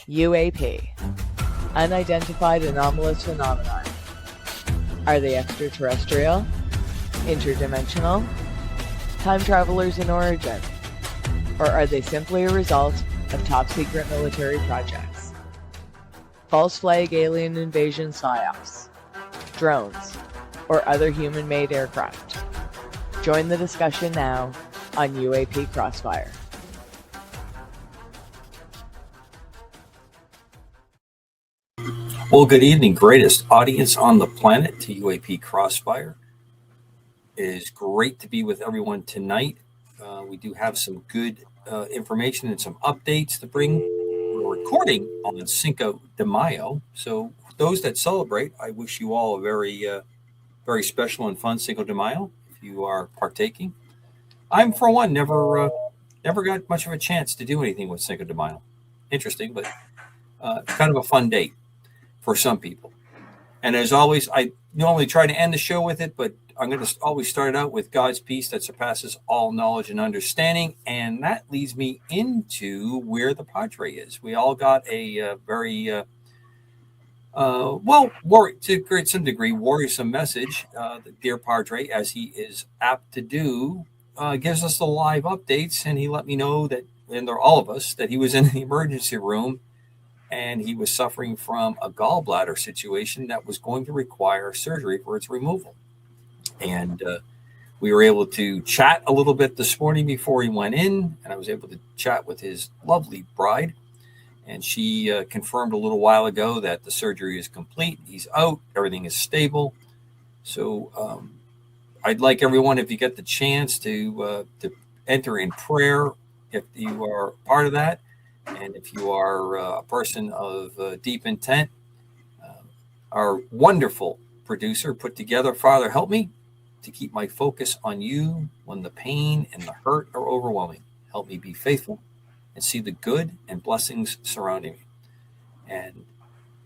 UAP, Unidentified Anomalous Phenomenon. Are they extraterrestrial? Interdimensional? Time travelers in origin? Or are they simply a result of top-secret military projects? False flag alien invasion psyops, drones, or other human-made aircraft? Join the discussion now on UAP Crossfire. Well, good evening, greatest audience on the planet to UAP Crossfire. It is great to be with everyone tonight. We do have some good information and some updates to bring. We're recording on Cinco De Mayo. So those that celebrate, I wish you all a very special and fun Cinco De Mayo if you are partaking. I'm, for one, never got much of a chance to do anything with Cinco de Mayo. Interesting, but kind of a fun date for some people. And as always, I normally try to end the show with it, but I'm going to always start out with God's peace that surpasses all knowledge and understanding. And that leads me into where the Padre is. We all got a very, to some degree, worrisome message. The dear Padre, as he is apt to do, gives us the live updates. And he let me know that, and all of us, that he was in the emergency room and he was suffering from a gallbladder situation that was going to require surgery for its removal. And we were able to chat a little bit this morning before he went in, and I was able to chat with his lovely bride. And she confirmed a little while ago that the surgery is complete. He's out. Everything is stable. So I'd like everyone, if you get the chance, to enter in prayer if you are part of that. And if you are a person of deep intent, our wonderful producer put together, Father, help me to keep my focus on you when the pain and the hurt are overwhelming. Help me be faithful and see the good and blessings surrounding me. And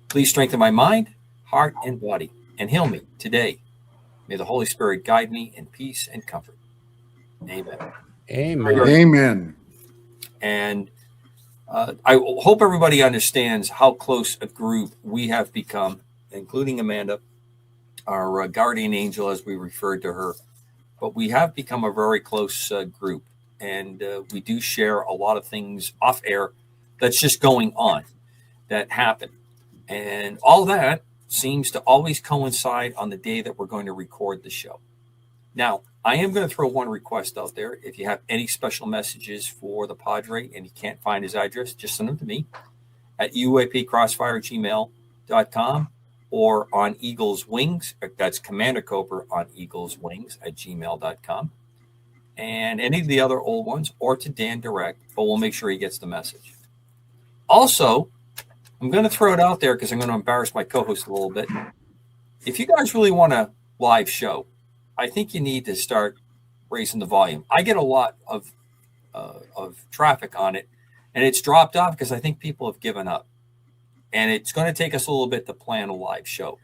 please strengthen my mind, heart, and body, and heal me today. May the Holy Spirit guide me in peace and comfort. Amen. Amen. Amen. And I hope everybody understands how close a group we have become, including Amanda, our guardian angel, as we referred to her. But we have become a very close group, and we do share a lot of things off air that's just going on, that happen. And all that seems to always coincide on the day that we're going to record the show. Now, I am going to throw one request out there. If you have any special messages for the Padre and you can't find his address, just send them to me at uapcrossfire@gmail.com or on Eagle's Wings. That's Commander Cobra on Eagle's Wings @gmail.com. And any of the other old ones, or to Dan direct, but we'll make sure he gets the message. Also, I'm going to throw it out there because I'm going to embarrass my co-host a little bit. If you guys really want a live show, I think you need to start raising the volume. I get a lot of traffic on it, and it's dropped off because I think people have given up. And it's going to take us a little bit to plan a live show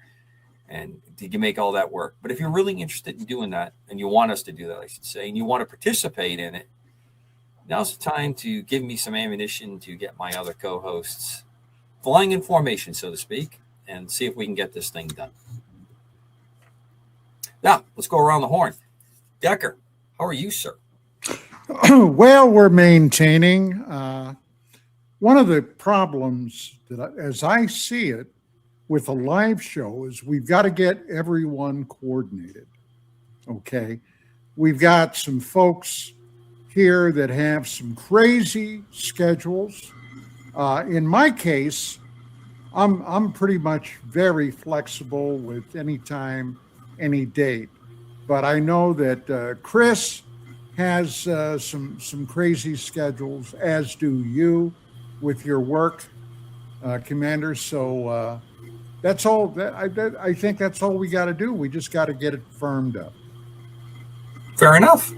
and to make all that work. But if you're really interested in doing that, and you want us to do that, I should say, and you want to participate in it, now's the time to give me some ammunition to get my other co-hosts flying in formation, so to speak, and see if we can get this thing done. Now, let's go around the horn. Decker, how are you, sir? Well, we're maintaining. One of the problems as I see it with a live show is we've got to get everyone coordinated. Okay. We've got some folks here that have some crazy schedules. In my case, I'm pretty much very flexible with any time, any date, but I know that Chris has some crazy schedules, as do you with your work, Commander. So that's all. I think that's all we got to do. We just got to get it firmed up. Fair enough.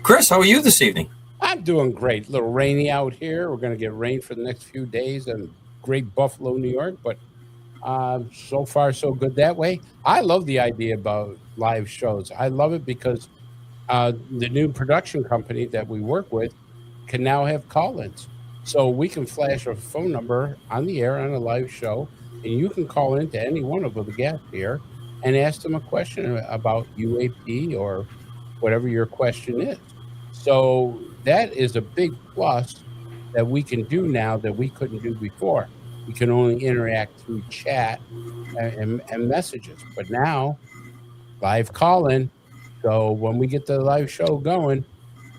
Chris, how are you this evening? I'm doing great. A little rainy out here. We're going to get rain for the next few days in great Buffalo, New York, but so far so good that way. I love the idea about live shows. I love it because the new production company that we work with can now have call-ins. So we can flash a phone number on the air on a live show, and you can call into any one of the guests here and ask them a question about UAP or whatever your question is. So that is a big plus that we can do now that we couldn't do before. We can only interact through chat and messages, but now live call-in. So when we get the live show going,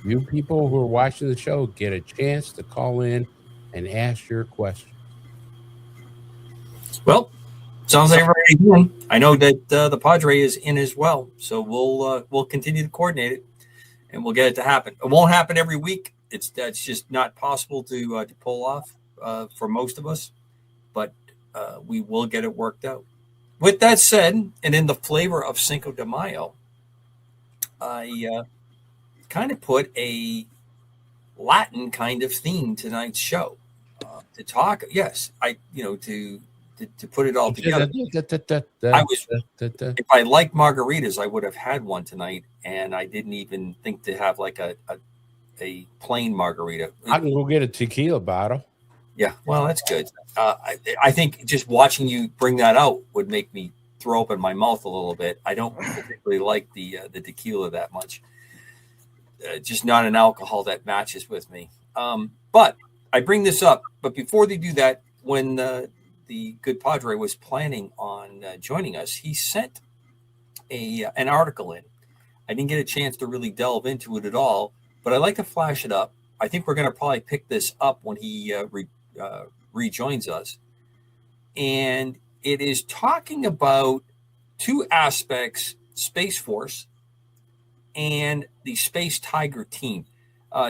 you people who are watching the show get a chance to call in and ask your question. Well, sounds like everybody's in. I know that the Padre is in as well, so we'll continue to coordinate it, and we'll get it to happen. It won't happen every week. That's just not possible to pull off for most of us, but we will get it worked out. With that said, and in the flavor of Cinco de Mayo, I kind of put a Latin kind of theme tonight's show to talk. Yes, to put it all together. If I liked margaritas, I would have had one tonight, and I didn't even think to have like a plain margarita. I can go get a tequila bottle. Yeah, well, that's good. I think just watching you bring that out would make me throw up in my mouth a little bit. I don't particularly like the tequila that much. Just not an alcohol that matches with me. But I bring this up. But before they do that, when the good Padre was planning on joining us, he sent an article in. I didn't get a chance to really delve into it at all, but I'd like to flash it up. I think we're going to probably pick this up when he rejoins us. And it is talking about two aspects, Space Force and the Space Tiger Team.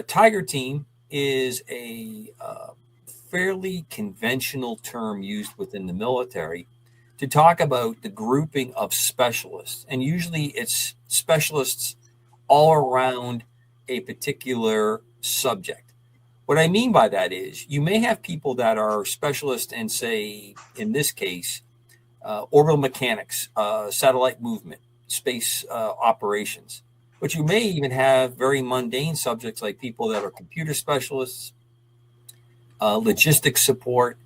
Tiger Team is a fairly conventional term used within the military to talk about the grouping of specialists. And usually it's specialists all around a particular subject. What I mean by that is you may have people that are specialists in, say, in this case, orbital mechanics, satellite movement, space operations. But you may even have very mundane subjects like people that are computer specialists, logistics support,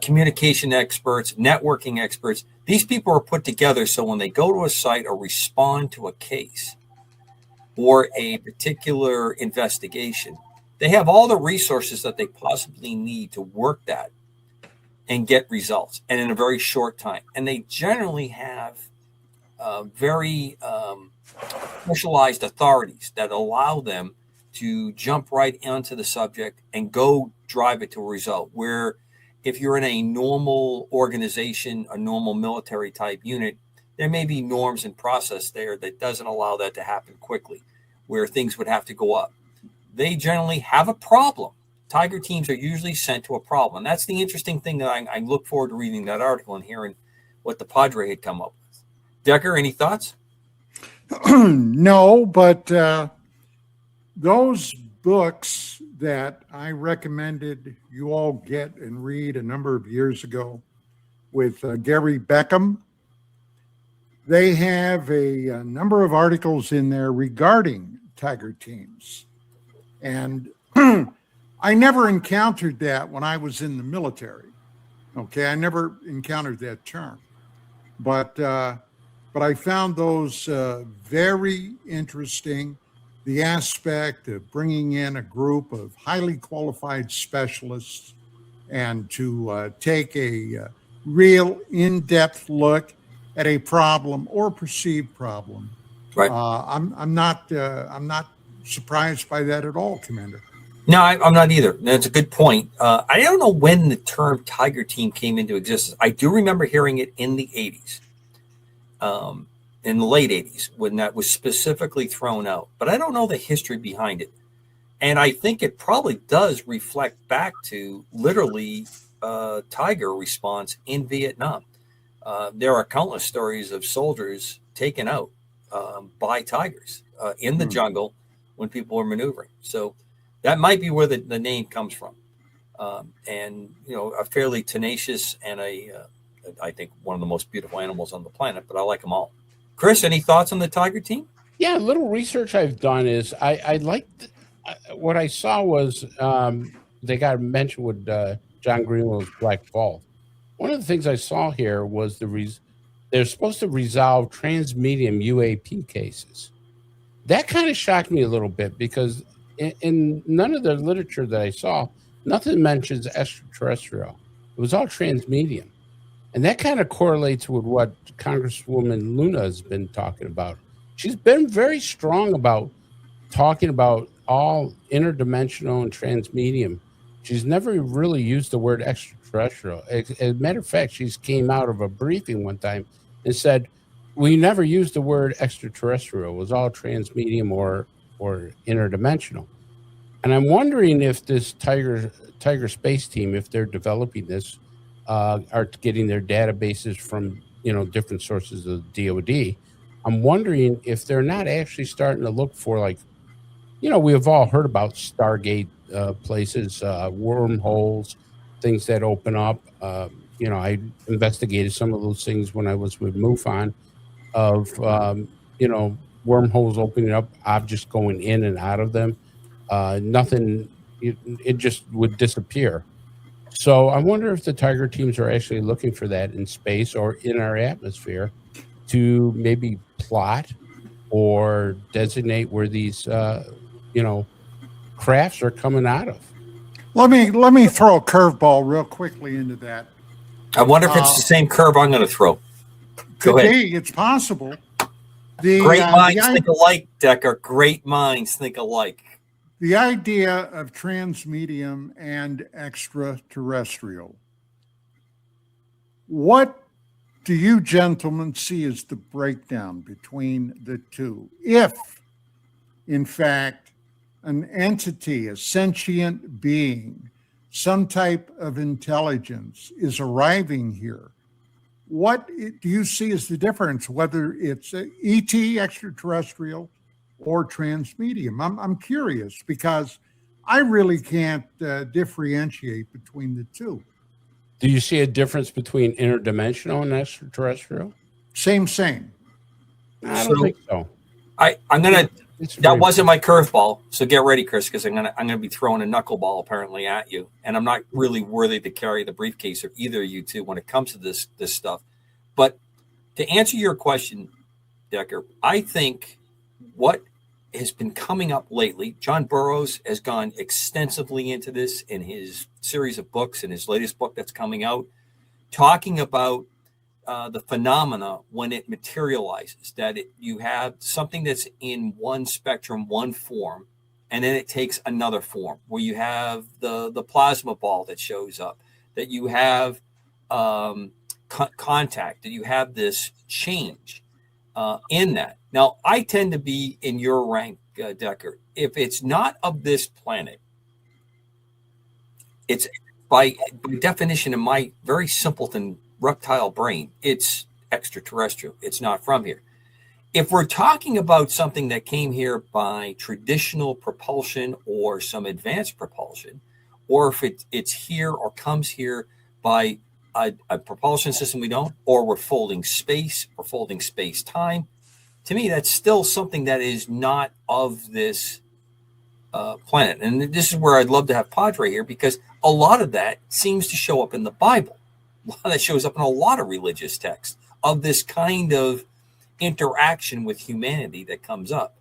communication experts, networking experts. These people are put together so when they go to a site or respond to a case or a particular investigation, they have all the resources that they possibly need to work that and get results, and in a very short time. And they generally have very specialized authorities that allow them to jump right onto the subject and go drive it to a result. Where if you're in a normal organization, a normal military type unit, there may be norms and process there that doesn't allow that to happen quickly, where things would have to go up. They generally have a problem. Tiger teams are usually sent to a problem. And that's the interesting thing that I look forward to reading that article and hearing what the Padre had come up with. Decker, any thoughts? No, but those books that I recommended you all get and read a number of years ago with Gary Beckham, they have a number of articles in there regarding Tiger teams. And I never encountered that when I was in the military. Okay, I never encountered that term. But I found those very interesting. The aspect of bringing in a group of highly qualified specialists and to take a real in-depth look at a problem or perceived problem. Right. I'm not surprised by that at all, Commander. No, I'm not either. That's a good point. I don't know when the term Tiger Team came into existence. I do remember hearing it in the 80s, in the late 80s, when that was specifically thrown out. But I don't know the history behind it. And I think it probably does reflect back to literally Tiger response in Vietnam. There are countless stories of soldiers taken out by tigers in the jungle when people are maneuvering. So that might be where the name comes from. And, you know, a fairly tenacious and I think one of the most beautiful animals on the planet, but I like them all. Chris, any thoughts on the Tiger Team? Yeah, a little research I've done is I liked what I saw was they got mentioned with John Greenwell's Black Vault. One of the things I saw here was they're supposed to resolve transmedium UAP cases. That kind of shocked me a little bit because in none of the literature that I saw, nothing mentions extraterrestrial. It was all transmedium. And that kind of correlates with what Congresswoman Luna has been talking about. She's been very strong about talking about all interdimensional and transmedium. She's never really used the word extraterrestrial. As a matter of fact, she came out of a briefing one time and said, we never used the word extraterrestrial. It was all transmedium or interdimensional. And I'm wondering if this Tiger Space Team, if they're developing this, are getting their databases from different sources of DoD. I'm wondering if they're not actually starting to look for, like, we have all heard about Stargate places, wormholes, things that open up. I investigated some of those things when I was with MUFON of, wormholes opening up, objects going in and out of them. Nothing, it just would disappear. So I wonder if the Tiger teams are actually looking for that in space or in our atmosphere to maybe plot or designate where these, crafts are coming out of. Let me throw a curveball real quickly into that. I wonder if it's the same curve I'm going to throw. Go ahead. Be, it's possible. Great minds think alike, Decker. Great minds think alike. The idea of transmedium and extraterrestrial. What do you gentlemen see as the breakdown between the two? If, in fact, an entity, a sentient being, some type of intelligence is arriving here, what do you see as the difference, whether it's ET, extraterrestrial, or transmedium? I'm curious because I really can't differentiate between the two. Do you see a difference between interdimensional and extraterrestrial? Same. I don't think so. I'm gonna. That wasn't my curveball, so get ready, Chris, because I'm gonna be throwing a knuckleball apparently at you, and I'm not really worthy to carry the briefcase of either of you two when it comes to this stuff. But to answer your question, Decker, I think what has been coming up lately, John Burroughs has gone extensively into this in his series of books, in his latest book that's coming out, talking about the phenomena when it materializes, that you have something that's in one spectrum, one form, and then it takes another form, where you have the plasma ball that shows up, that you have contact, that you have this change in that. Now, I tend to be in your rank, Decker. If it's not of this planet, it's by definition in my very simpleton reptile brain, it's extraterrestrial. It's not from here. If we're talking about something that came here by traditional propulsion or some advanced propulsion, or if it's here or comes here by a propulsion system we don't, or we're folding space or folding space-time, to me, that's still something that is not of this planet. And this is where I'd love to have Padre here, because a lot of that seems to show up in the Bible. A lot of that shows up in a lot of religious texts of this kind of interaction with humanity that comes up.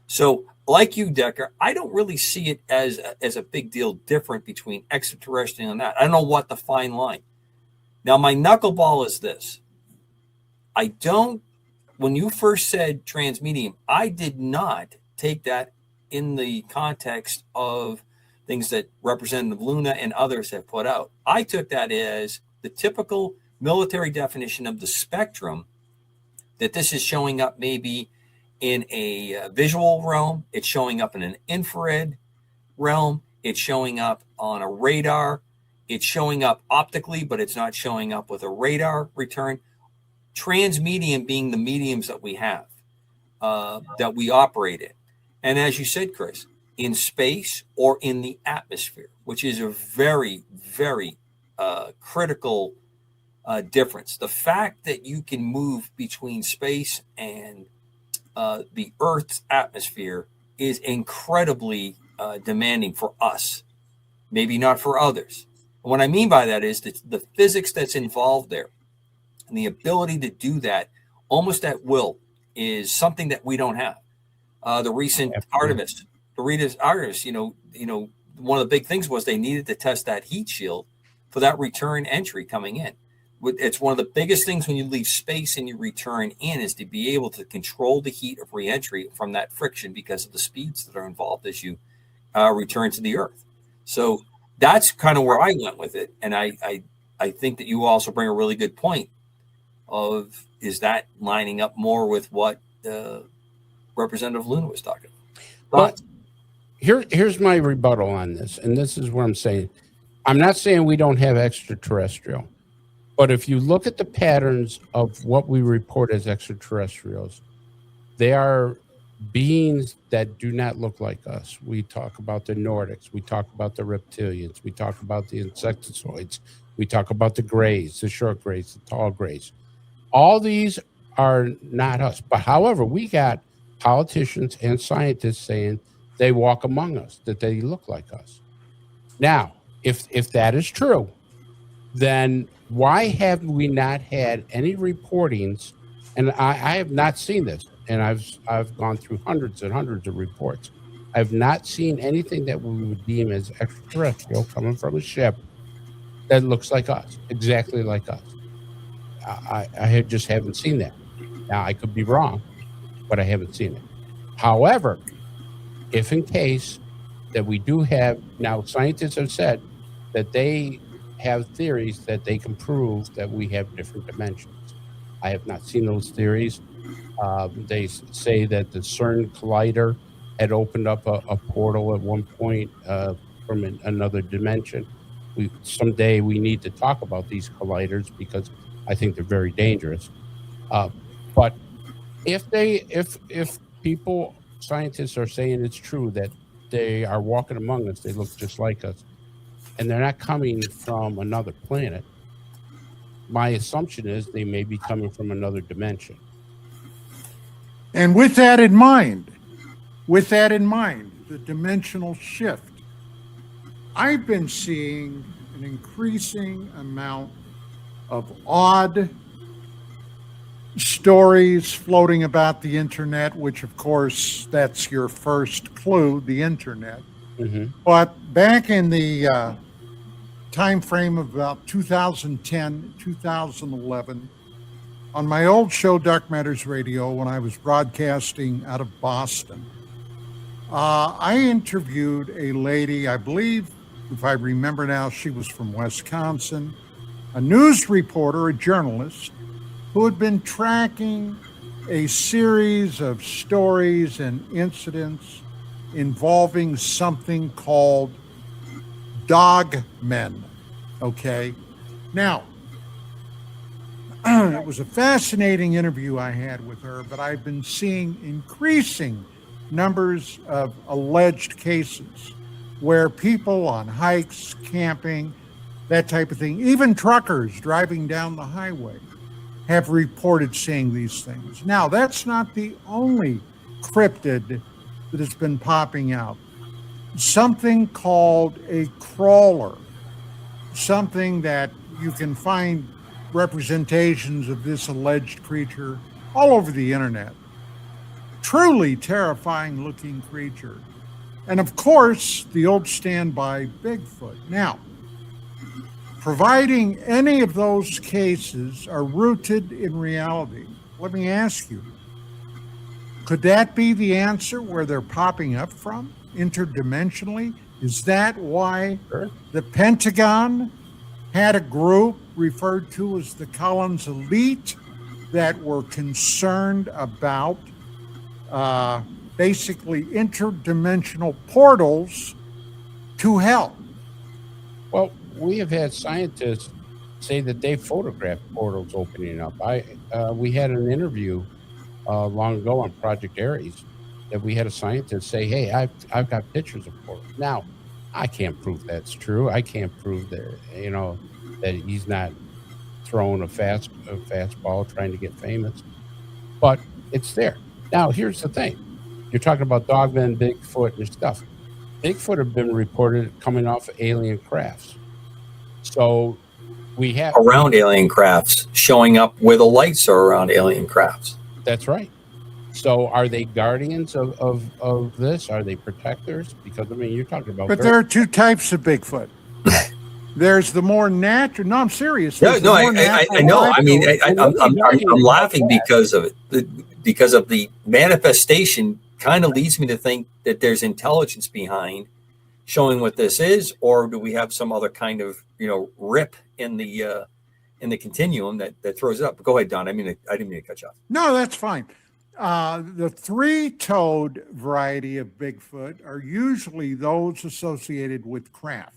So, like you, Decker, I don't really see it as a big deal different between extraterrestrial and that. I don't know what the fine line. Now, my knuckleball is this. When you first said transmedium, I did not take that in the context of things that Representative Luna and others have put out. I took that as the typical military definition of the spectrum, that this is showing up maybe in a visual realm, it's showing up in an infrared realm, it's showing up on a radar, it's showing up optically, but it's not showing up with a radar return. Transmedium being the mediums that we have, that we operate in. And as you said, Chris, in space or in the atmosphere, which is a very, very critical difference. The fact that you can move between space and the Earth's atmosphere is incredibly demanding for us. maybe not for others. And what I mean by that is that the physics that's involved there and the ability to do that almost at will is something that we don't have. The recent Artemis, one of the big things was they needed to test that heat shield for that return entry coming in. It's one of the biggest things when you leave space and you return in is to be able to control the heat of reentry from that friction because of the speeds that are involved as you return to the Earth. So that's kind of where I went with it. And I think that you also bring a really good point of, is that lining up more with what Representative Luna was talking about? But here's my rebuttal on this, and this is what I'm saying. I'm not saying we don't have extraterrestrial, but if you look at the patterns of what we report as extraterrestrials, they are beings that do not look like us. We talk about the Nordics, we talk about the reptilians, we talk about the insectoids, we talk about the grays, the short grays, the tall grays. All these are not us. But however, we got politicians and scientists saying they walk among us, that they look like us. Now, if that is true, then why have we not had any reportings? And I have not seen this, and I've gone through hundreds and hundreds of reports. I've not seen anything that we would deem as extraterrestrial coming from a ship that looks like us, exactly like us. I just haven't seen that. Now, I could be wrong, but I haven't seen it. However, if in case that we do have, now scientists have said that they have theories that they can prove that we have different dimensions. I have not seen those theories. They say that the CERN collider had opened up a portal at one point from another dimension. Someday we need to talk about these colliders because I think they're very dangerous. But if people, scientists are saying it's true that they are walking among us, they look just like us, and they're not coming from another planet, my assumption is they may be coming from another dimension. And with that in mind, the dimensional shift, I've been seeing an increasing amount of odd stories floating about the internet, which of course that's your first clue, the internet. Mm-hmm. But back in the time frame of about 2010, 2011, on my old show, Dark Matters Radio, when I was broadcasting out of Boston, I interviewed a lady, I believe, if I remember now, she was from Wisconsin, a news reporter, a journalist, who had been tracking a series of stories and incidents involving something called dog men. Okay. Now, it was a fascinating interview I had with her, but I've been seeing increasing numbers of alleged cases where people on hikes, camping, that type of thing, even truckers driving down the highway, have reported seeing these things. Now, that's not the only cryptid that has been popping out. Something called a crawler, something that you can find representations of this alleged creature all over the internet. Truly terrifying looking creature. And of course, the old standby Bigfoot. Now, providing any of those cases are rooted in reality, let me ask you, could that be the answer where they're popping up from interdimensionally? Is that why the Pentagon had a group referred to as the Collins Elite that were concerned about basically interdimensional portals to hell? Well, we have had scientists say that they photographed portals opening up. We had an interview long ago on Project Ares that we had a scientist say, "Hey, I've got pictures of portals." Now, I can't prove that's true. I can't prove that that he's not throwing a fastball trying to get famous, but it's there. Now, here's the thing: you're talking about dogmen, Bigfoot, and stuff. Bigfoot have been reported coming off alien crafts. So we have around alien crafts, showing up where the lights are around alien crafts. That's right. So are they guardians of this? Are they protectors? Because I mean, you're talking about. But there are two types of Bigfoot. There's the more natural. No, I'm serious. No, There's no, the more I natural know. I mean, life. I'm laughing because of it, because of the manifestation. Kind of leads me to think that there's intelligence behind showing what this is, or do we have some other kind of rip in the continuum that throws it up? But go ahead, Don. I didn't mean to cut you off. No, that's fine. The three-toed variety of Bigfoot are usually those associated with craft.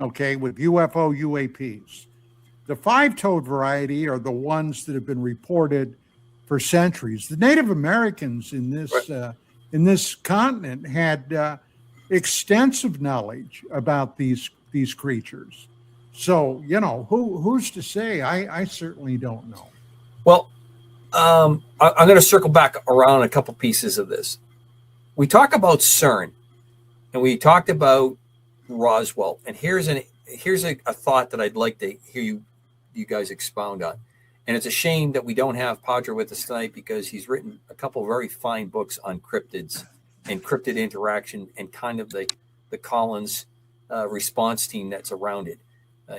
Okay, with UFO UAPs. The five-toed variety are the ones that have been reported for centuries. The Native Americans in this continent had extensive knowledge about these creatures. So who's to say? I certainly don't know. Well, I'm going to circle back around a couple pieces of this. We talk about CERN, and we talked about Roswell, and here's a thought that I'd like to hear you guys expound on. And it's a shame that we don't have Padre with us tonight, because he's written a couple very fine books on cryptids and cryptid interaction and kind of the Collins response team that's around it.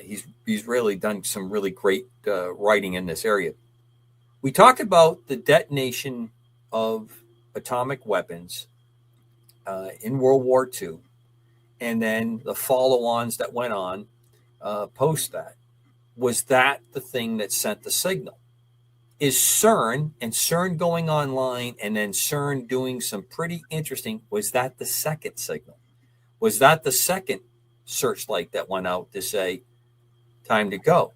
He's really done some really great writing in this area. We talked about the detonation of atomic weapons in World War II, and then the follow-ons that went on post that. Was that the thing that sent the signal? Is CERN and CERN going online and then CERN doing some pretty interesting, was that the second signal? Was that the second searchlight that went out to say, time to go,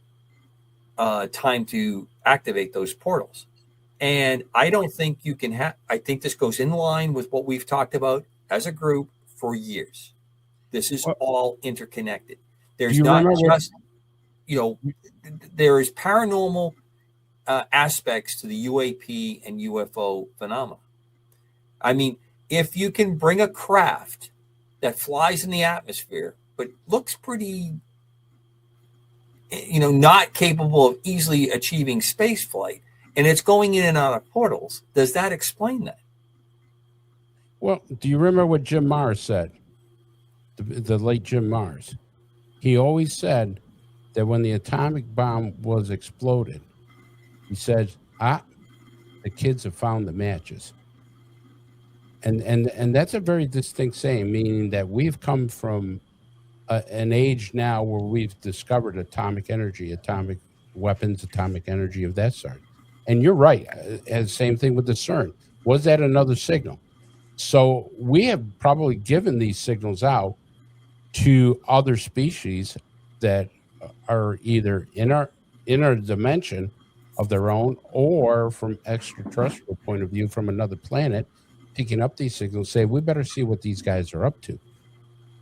time to activate those portals? And I don't think you can I think this goes in line with what we've talked about as a group for years. This is all interconnected. There's not just, there is paranormal aspects to the UAP and UFO phenomena. I mean, if you can bring a craft that flies in the atmosphere, but looks pretty, not capable of easily achieving space flight, and it's going in and out of portals, does that explain that? Well, do you remember what Jim Mars said? The late Jim Mars. He always said that when the atomic bomb was exploded, he said, the kids have found the matches. And that's a very distinct saying, meaning that we've come from an age now where we've discovered atomic energy, atomic weapons, atomic energy of that sort. And you're right. Same thing with the CERN. Was that another signal? So we have probably given these signals out to other species that are either in our dimension of their own, or from extraterrestrial point of view from another planet, picking up these signals, say, we better see what these guys are up to.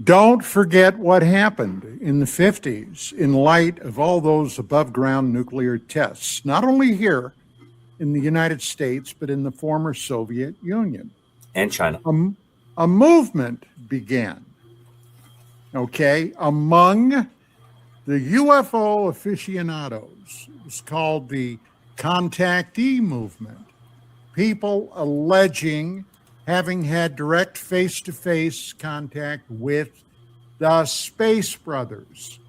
Don't forget what happened in the 50s in light of all those above ground nuclear tests, not only here in the United States, but in the former Soviet Union. And China. A movement began, among the UFO aficionados. It was called the contactee movement. People alleging having had direct face-to-face contact with the Space Brothers.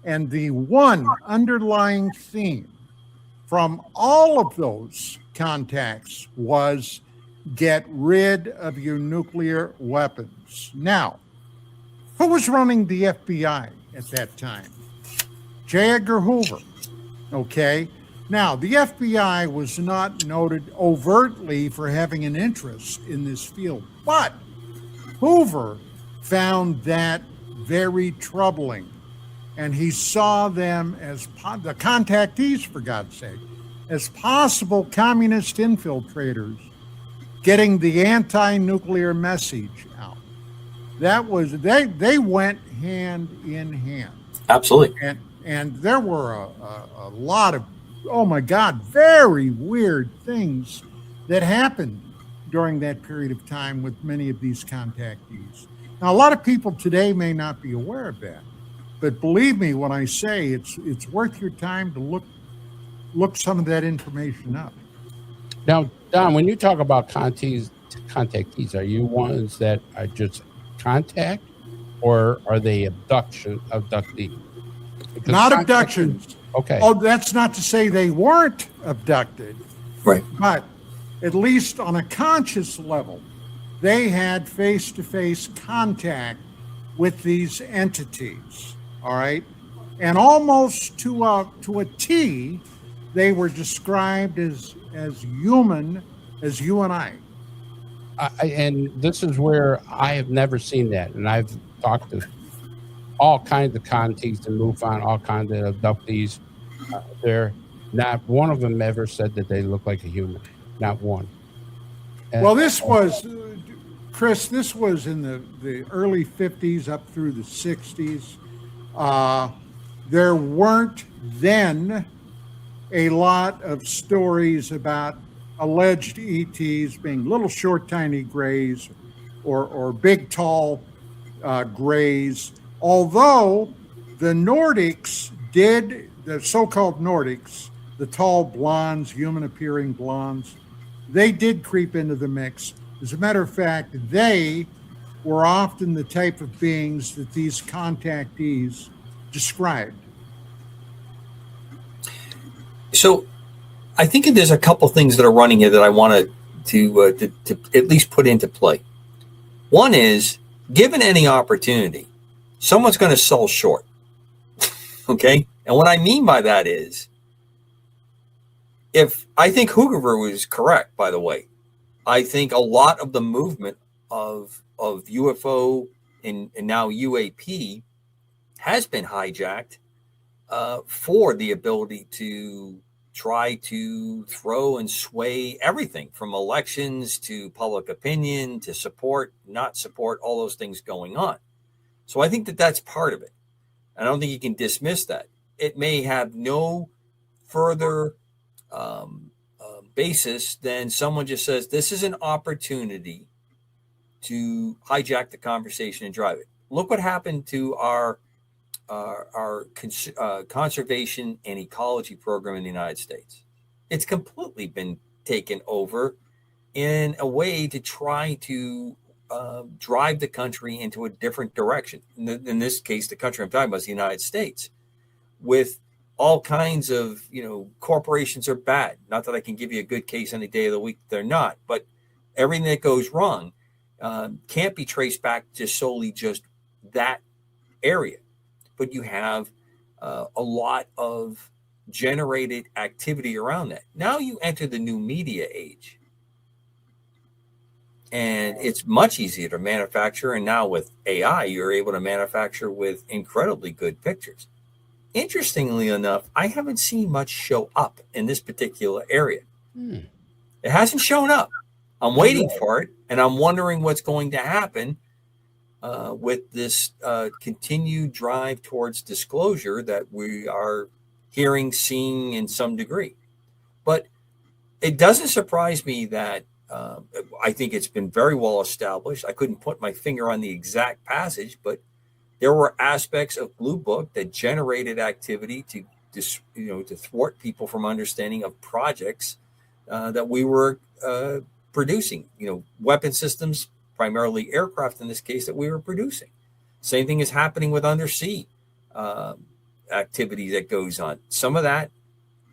And the one underlying theme from all of those contacts was get rid of your nuclear weapons. Now, who was running the FBI at that time? J. Edgar Hoover. Now, the FBI was not noted overtly for having an interest in this field, but Hoover found that very troubling. And he saw them as the contactees, for God's sake, as possible communist infiltrators getting the anti-nuclear message out. That was, they went hand in hand. Absolutely. And there were a lot of, oh my God, very weird things that happened during that period of time with many of these contactees. Now, a lot of people today may not be aware of that, but believe me when I say it's worth your time to look some of that information up. Now, Don, when you talk about contactees, are you ones that are just contact, or are they abductee? Because Not abductions. Okay. Oh, that's not to say they weren't abducted, Right. but at least on a conscious level, they had face-to-face contact with these entities. All right, and almost to a T, they were described as human as you and I. And this is where I have never seen that, and I've talked to all kinds of contactees and MUFON, all kinds of abductees. There, not one of them ever said that they look like a human. Not one. Well, this was, Chris, this was in the early 50s up through the 60s. There weren't then a lot of stories about alleged ETs being little short, tiny grays or big, tall grays. Although the Nordics did, the so-called Nordics, the tall blondes, human-appearing blondes, they did creep into the mix. As a matter of fact, they were often the type of beings that these contactees described. So I think there's a couple things that are running here that I want to at least put into play. One is, given any opportunity, someone's going to sell short. Okay? And what I mean by that is, if I think Hoover was correct, by the way, I think a lot of the movement of UFO and now UAP has been hijacked for the ability to try to throw and sway everything from elections to public opinion to support, not support, all those things going on. So I think that that's part of it. I don't think you can dismiss that. It may have no further basis than someone just says, this is an opportunity to hijack the conversation and drive it. Look what happened to our conservation and ecology program in the United States. It's completely been taken over in a way to try to drive the country into a different direction. In this case, the country I'm talking about is the United States, with all kinds of, corporations are bad. Not that I can give you a good case any day of the week. They're not, but everything that goes wrong can't be traced back to solely just that area. But you have a lot of generated activity around that. Now you enter the new media age. And it's much easier to manufacture. And now with AI, you're able to manufacture with incredibly good pictures. Interestingly enough, I haven't seen much show up in this particular area. It hasn't shown up. I'm waiting for it. And I'm wondering what's going to happen with this continued drive towards disclosure that we are hearing, seeing in some degree. But it doesn't surprise me that I think it's been very well established. I couldn't put my finger on the exact passage, but there were aspects of Blue Book that generated activity to thwart people from understanding of projects that we were producing. Weapon systems, primarily aircraft in this case, that we were producing. Same thing is happening with undersea activity that goes on. Some of that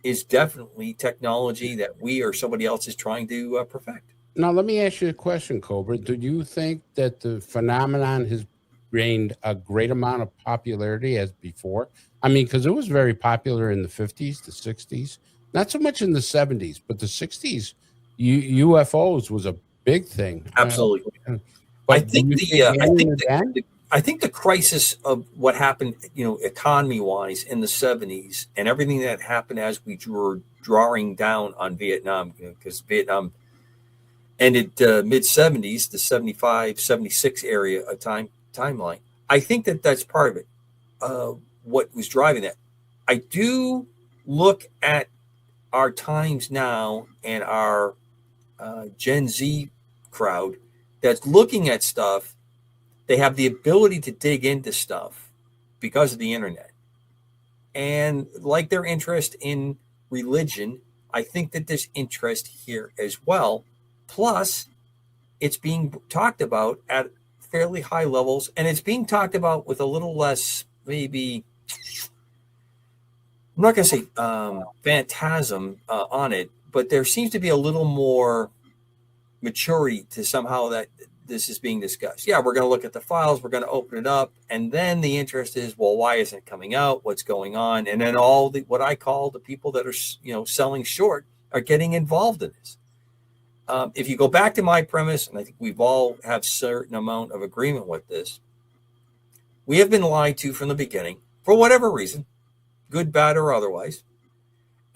is definitely technology that we or somebody else is trying to perfect. Now, let me ask you a question, Cobra. Do you think that the phenomenon has gained a great amount of popularity as before? I mean, because it was very popular in the 50s, the 60s, not so much in the 70s, but the 60s, UFOs was a big thing. Absolutely. I think the crisis of what happened, economy-wise in the 70s and everything that happened as we were drawing down on Vietnam, because Vietnam ended mid-70s, the 75, 76 area of timeline. I think that that's part of it, what was driving that. I do look at our times now and our Gen Z crowd that's looking at stuff They have the ability to dig into stuff because of the internet. And like their interest in religion, I think that there's interest here as well. Plus, it's being talked about at fairly high levels, and it's being talked about with a little less, maybe, I'm not going to say phantasm on it, but there seems to be a little more maturity to somehow that this is being discussed. Yeah, we're going to look at the files, we're going to open it up, and then the interest is, well, why isn't it coming out? What's going on? And then all the what I call the people that are selling short are getting involved in this. If you go back to my premise, and I think we've all have certain amount of agreement with this, we have been lied to from the beginning for whatever reason, good, bad, or otherwise.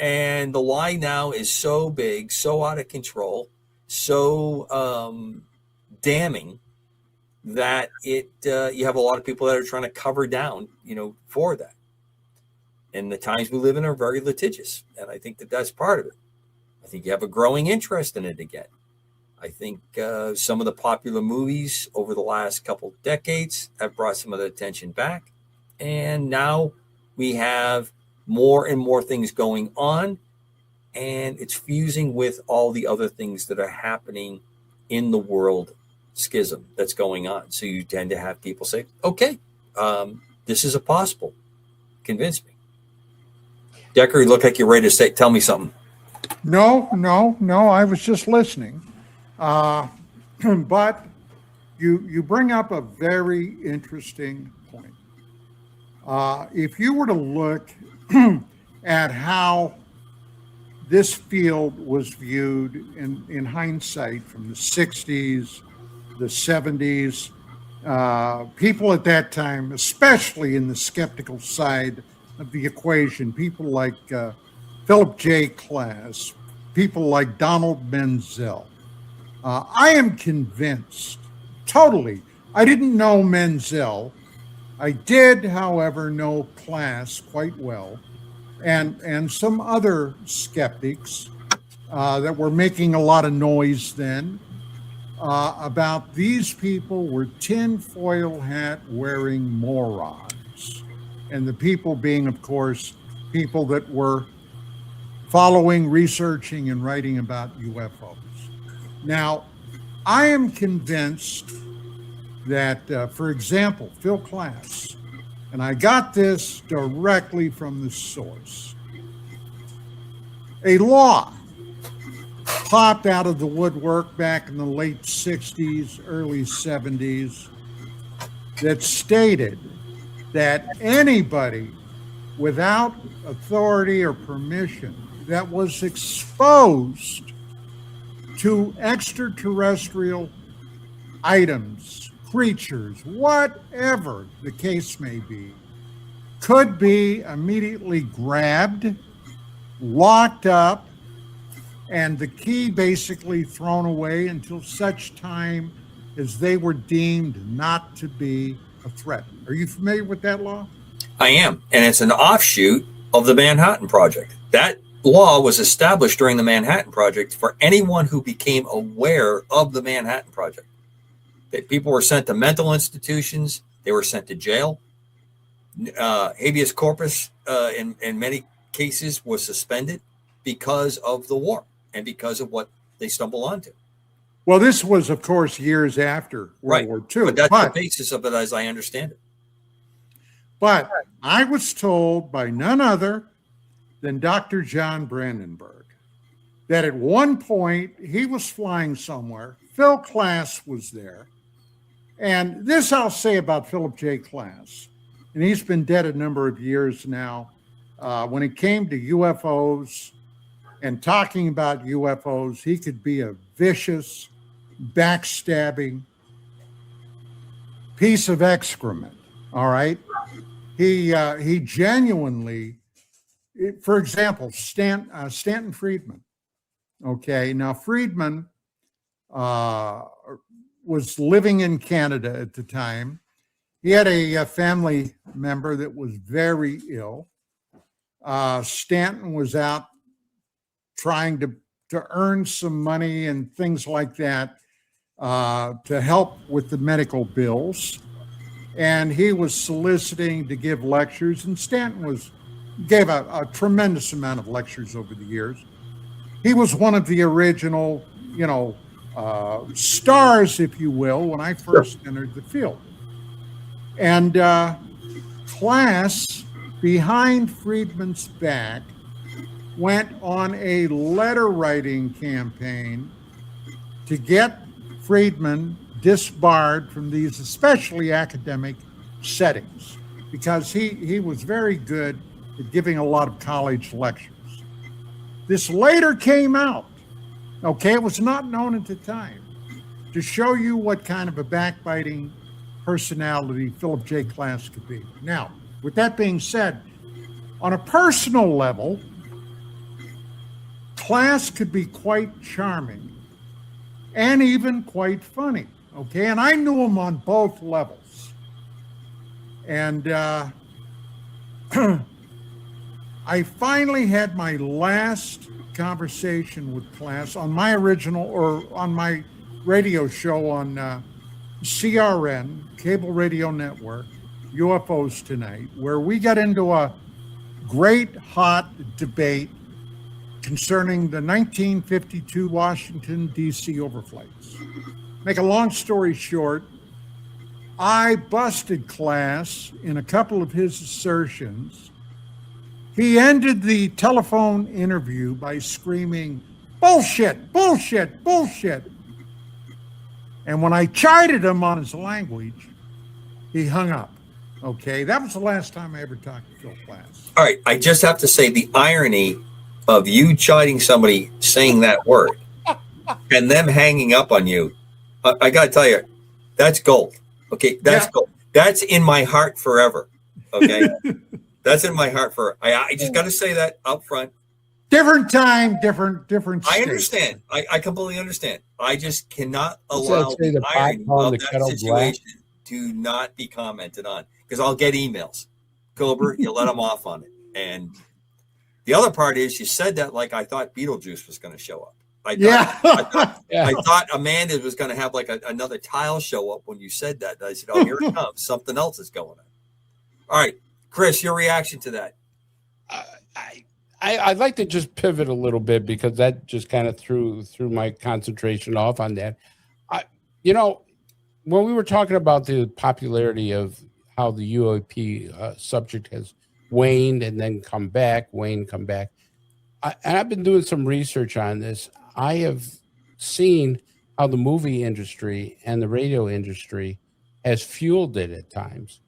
And the lie now is so big, so out of control, so damning that you have a lot of people that are trying to cover down, for that. And the times we live in are very litigious, and I think that that's part of it. I think you have a growing interest in it again. I think some of the popular movies over the last couple of decades have brought some of the attention back. And now we have more and more things going on, and it's fusing with all the other things that are happening in the world schism that's going on. So you tend to have people say, okay, this is a possible. Convince me. Decker, you look like you're ready to tell me something. No, I was just listening. But you bring up a very interesting point. If you were to look at how this field was viewed in hindsight from the 60s, the 70s, people at that time, especially in the skeptical side of the equation, people like Philip J. Klass, people like Donald Menzel. I am convinced, totally. I didn't know Menzel. I did, however, know Klass quite well, and some other skeptics that were making a lot of noise then about these people were tinfoil hat wearing morons, and the people being, of course, people that were following, researching, and writing about UFOs. Now, I am convinced that, for example, Phil Klass, and I got this directly from the source, a law popped out of the woodwork back in the late 60s, early 70s, that stated that anybody without authority or permission that was exposed to extraterrestrial items, creatures, whatever the case may be, could be immediately grabbed, locked up, and the key basically thrown away until such time as they were deemed not to be a threat. Are you familiar with that law? I am, and it's an offshoot of the Manhattan Project. That law was established during the Manhattan Project for anyone who became aware of the Manhattan Project. That people were sent to mental institutions, they were sent to jail. Habeas corpus, in many cases, was suspended because of the war and because of what they stumbled onto. Well, this was, of course, years after World War II. But that's the basis of it, as I understand it. But I was told by none other than Dr. John Brandenburg that at one point he was flying somewhere. Phil Klass was there. And this I'll say about Philip J. Klass, and he's been dead a number of years now. When it came to UFOs and talking about UFOs, he could be a vicious, backstabbing piece of excrement. All right. He genuinely, for example, Stanton Friedman. Okay. Now, Friedman was living in Canada at the time. He had a family member that was very ill. Stanton was out trying to earn some money and things like that. to help with the medical bills. And he was soliciting to give lectures, and Stanton gave a tremendous amount of lectures over the years. He was one of the original, stars, if you will, when I first entered the field. And class behind Friedman's back went on a letter writing campaign to get Friedman disbarred from these, especially academic settings, because he was very good at giving a lot of college lectures. This later came out, okay? It was not known at the time, to show you what kind of a backbiting personality Philip J. Klass could be. Now, with that being said, on a personal level, Klass could be quite charming and even quite funny, okay? And I knew him on both levels. And I finally had my last conversation with Klass on my on my radio show on CRN, Cable Radio Network, UFOs Tonight, where we got into a great hot debate concerning the 1952 Washington, D.C. overflights. Make a long story short, I busted Klass in a couple of his assertions. He ended the telephone interview by screaming, "Bullshit, bullshit, bullshit." And when I chided him on his language, he hung up. Okay, that was the last time I ever talked to Phil Klass. All right, I just have to say the irony of you chiding somebody saying that word and them hanging up on you. I got to tell you, that's gold. Okay, that's gold. That's in my heart forever. Okay, that's in my heart forever. I just got to say that up front. Different time, different I understand. I completely understand. I just cannot allow the irony of that situation to not be commented on, because I'll get emails. Cobra, you let them off on it. And the other part is, you said that like I thought Beetlejuice was going to show up. I thought Amanda was going to have like another tile show up when you said that. And I said, oh, here it comes. Something else is going on. All right, Chris, your reaction to that? I'd like to just pivot a little bit, because that just kind of threw my concentration off on that. When we were talking about the popularity of how the UAP subject has waned and then come back, and I've been doing some research on this. I have seen how the movie industry and the radio industry has fueled it at times.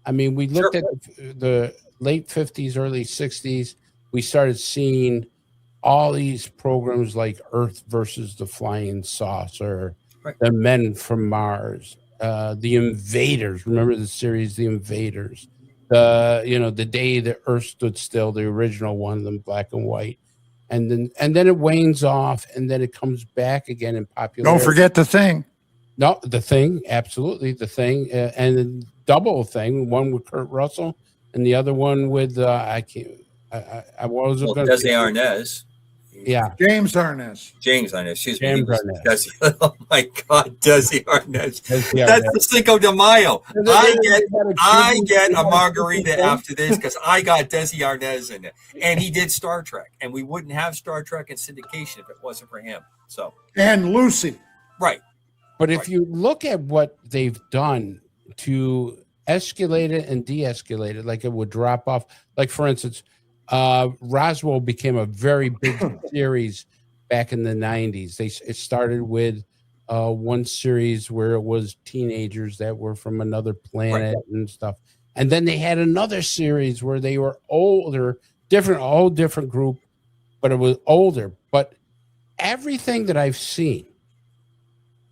I mean, we looked at the late 50s, early 60s. We started seeing all these programs like Earth versus the Flying Saucer, The Men from Mars, The Invaders. Remember the series, The Invaders? The Day the Earth Stood Still, the original one, the black and white. And then it wanes off, and then it comes back again in popularity. Don't forget The Thing. No, The Thing, absolutely, The Thing, and the double thing, one with Kurt Russell and the other one with I wasn't going to Desi Arnaz. Yeah, James Arnaz. Excuse me. James Arnaz. Oh my God, Desi Arnaz. That's the Cinco de Mayo. I get a margarita after this, because I got Desi Arnaz in it, and he did Star Trek, and we wouldn't have Star Trek in syndication if it wasn't for him. So and Lucy, right. But if you look at what they've done to escalate it and de-escalate it, like it would drop off. Like, for instance, Roswell became a very big series back in the 90s. It started with one series where it was teenagers that were from another planet and stuff. And then they had another series where they were older, different group, but it was older. But everything that I've seen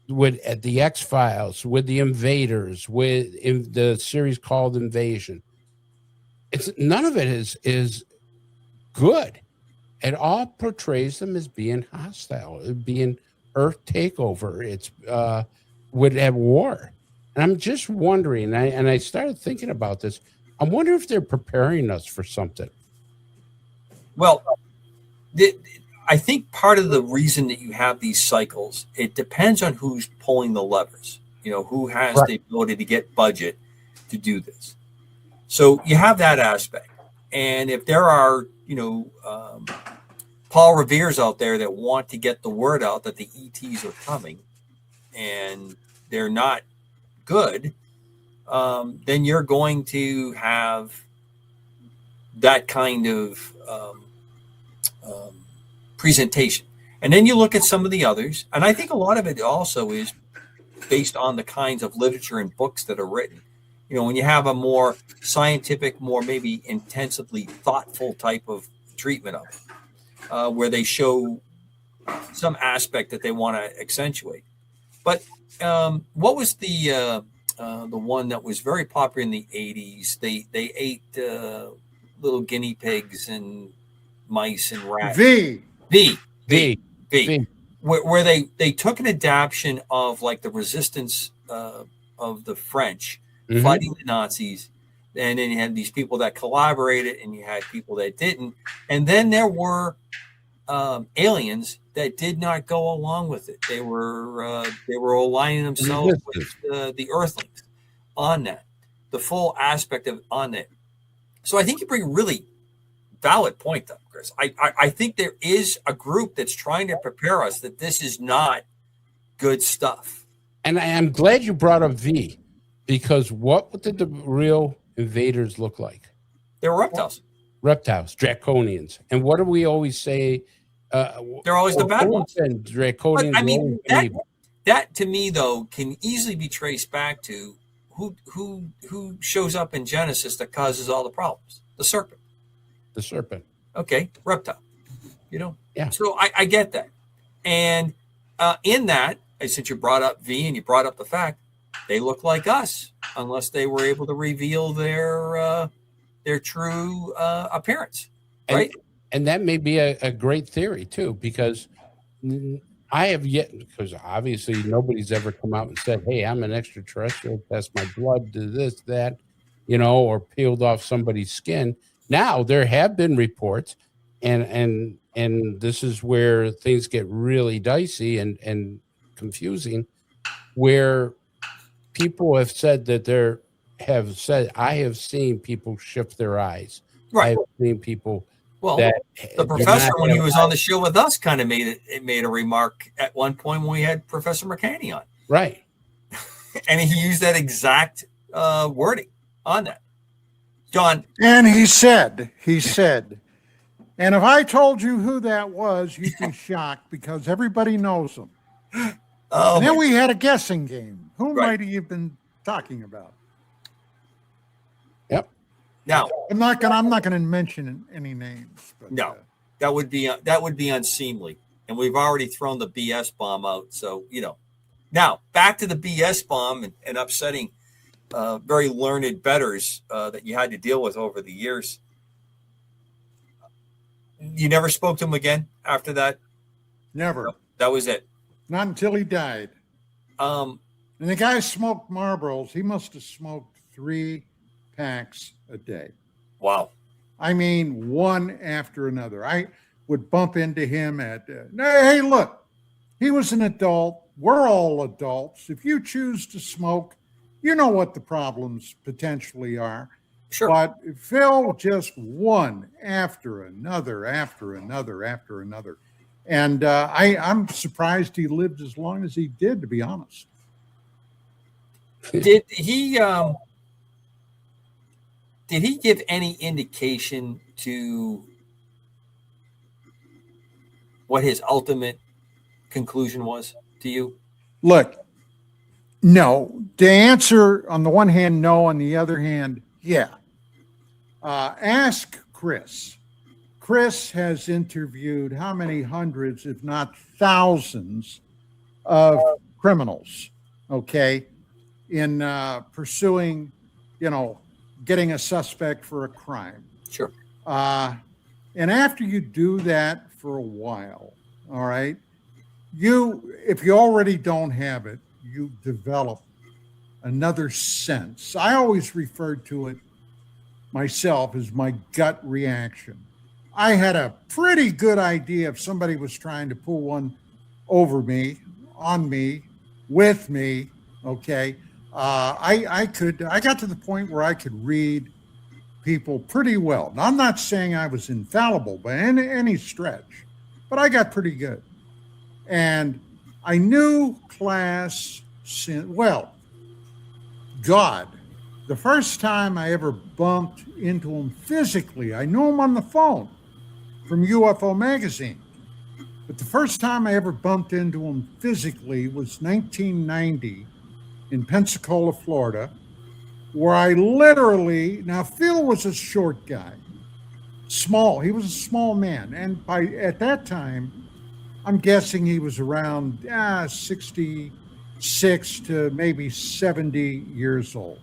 with the X-Files, with the Invaders, with the series called Invasion, none of it is good. It all portrays them as being hostile, being Earth takeover. It's would have war. And I'm just wondering, and I started thinking about this. I wonder if they're preparing us for something. Well, I think part of the reason that you have these cycles, it depends on who's pulling the levers. Who has Right. the ability to get budget to do this. So you have that aspect. And if there are, Paul Revere's out there that want to get the word out that the ETs are coming and they're not good, then you're going to have that kind of presentation. And then you look at some of the others, and I think a lot of it also is based on the kinds of literature and books that are written. When you have a more scientific, more maybe intensively thoughtful type of treatment of it, where they show some aspect that they want to accentuate. But what was the one that was very popular in the 80s? They ate little guinea pigs and mice and rats. V. Where they took an adaptation of like the resistance of the French fighting the Nazis, and then you had these people that collaborated and you had people that didn't, and then there were aliens that did not go along with it. They were aligning themselves with the Earthlings on that, the full aspect of on that. So I think you bring a really valid point up, Chris. I think there is a group that's trying to prepare us that this is not good stuff. And I'm glad you brought up V, because what did the real invaders look like? They were reptiles. Reptiles, draconians. And what do we always say? They're always the bad ones. And draconians. But, I mean, that to me though can easily be traced back to who shows up in Genesis that causes all the problems. The serpent. The serpent. Okay, reptile. Yeah. So I get that, and in that, since you brought up V and you brought up the fact they look like us, unless they were able to reveal their true appearance, right? And that may be a great theory too, because I have yet, because obviously nobody's ever come out and said, "Hey, I'm an extraterrestrial. Test my blood, do this, that," or peeled off somebody's skin. Now there have been reports, and this is where things get really dicey and confusing, where people have said that I have seen people shift their eyes. Right. I have seen people. Well, that the professor, when he was on the show with us, kind of made a remark at one point when we had Professor McCanny on. Right. And he used that exact wording on that. John. And he said, and if I told you who that was, you'd be shocked because everybody knows him. Oh, and then we had a guessing game. Who Right. might he have been talking about? Yep. Now, I'm not gonna mention any names. But, No. that would be unseemly, and we've already thrown the BS bomb out. So now back to the BS bomb and upsetting very learned bettors that you had to deal with over the years. You never spoke to him again after that? never. No, that was it. Not until he died. And the guy smoked Marlboros. He must have smoked 3 packs a day. Wow. I mean, one after another. I would bump into him at, hey, look, he was an adult. We're all adults. If you choose to smoke, you know what the problems potentially are. Sure. But Phil just one after another, after another, after another. And I'm surprised he lived as long as he did, to be honest. Did he give any indication to what his ultimate conclusion was to you? Look, no. The answer, on the one hand, no. On the other hand, yeah. Ask Chris. Chris has interviewed how many hundreds, if not thousands, of criminals, okay, in pursuing, getting a suspect for a crime. Sure. And after you do that for a while, all right, if you already don't have it, you develop another sense. I always referred to it myself as my gut reaction. I had a pretty good idea if somebody was trying to pull one over me, on me, with me. Okay, I got to the point where I could read people pretty well. Now, I'm not saying I was infallible by any stretch, but I got pretty good. And I knew class, well, God, the first time I ever bumped into him physically, I knew him on the phone from UFO magazine. But the first time I ever bumped into him physically was 1990 in Pensacola, Florida, where I literally, now Phil was a short guy, small. He was a small man. And at that time, I'm guessing he was around 66 to maybe 70 years old.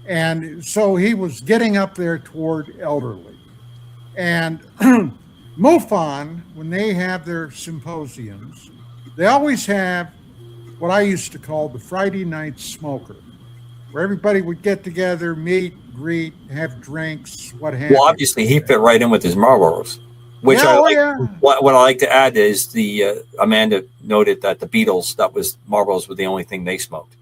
And so he was getting up there toward elderly. And MUFON, when they have their symposiums, they always have what I used to call the Friday night smoker, where everybody would get together, meet, greet, have drinks, what have you. Well, obviously, he fit right in with his Marlboros, which Yeah, I oh, like. yeah. What I like to add is the Amanda noted that the Beatles, that was Marlboros were the only thing they smoked.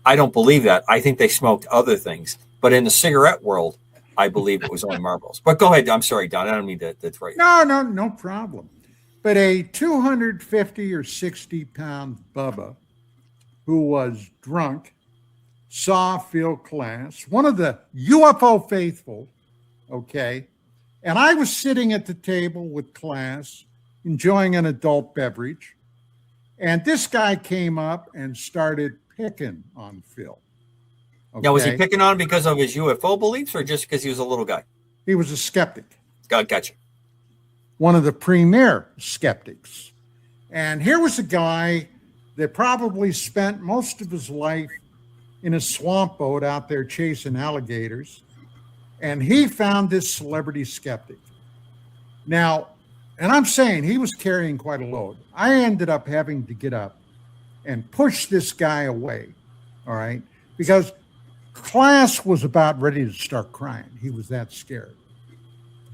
I don't believe that. I think they smoked other things, but in the cigarette world, I believe it was only Marlboros. But go ahead. I'm sorry, Don. I don't mean to throw you. No problem. But a 250 or 60 pound Bubba who was drunk saw Phil Klass, one of the UFO faithful, okay? And I was sitting at the table with Klass, enjoying an adult beverage. And this guy came up and started picking on Phil. Okay? Now, was he picking on because of his UFO beliefs or just because he was a little guy? He was a skeptic. Gotcha. One of the premier skeptics. And here was a guy that probably spent most of his life in a swamp boat out there chasing alligators. And he found this celebrity skeptic. Now, and I'm saying he was carrying quite a load. I ended up having to get up and push this guy away, all right? Because Klass was about ready to start crying. He was that scared.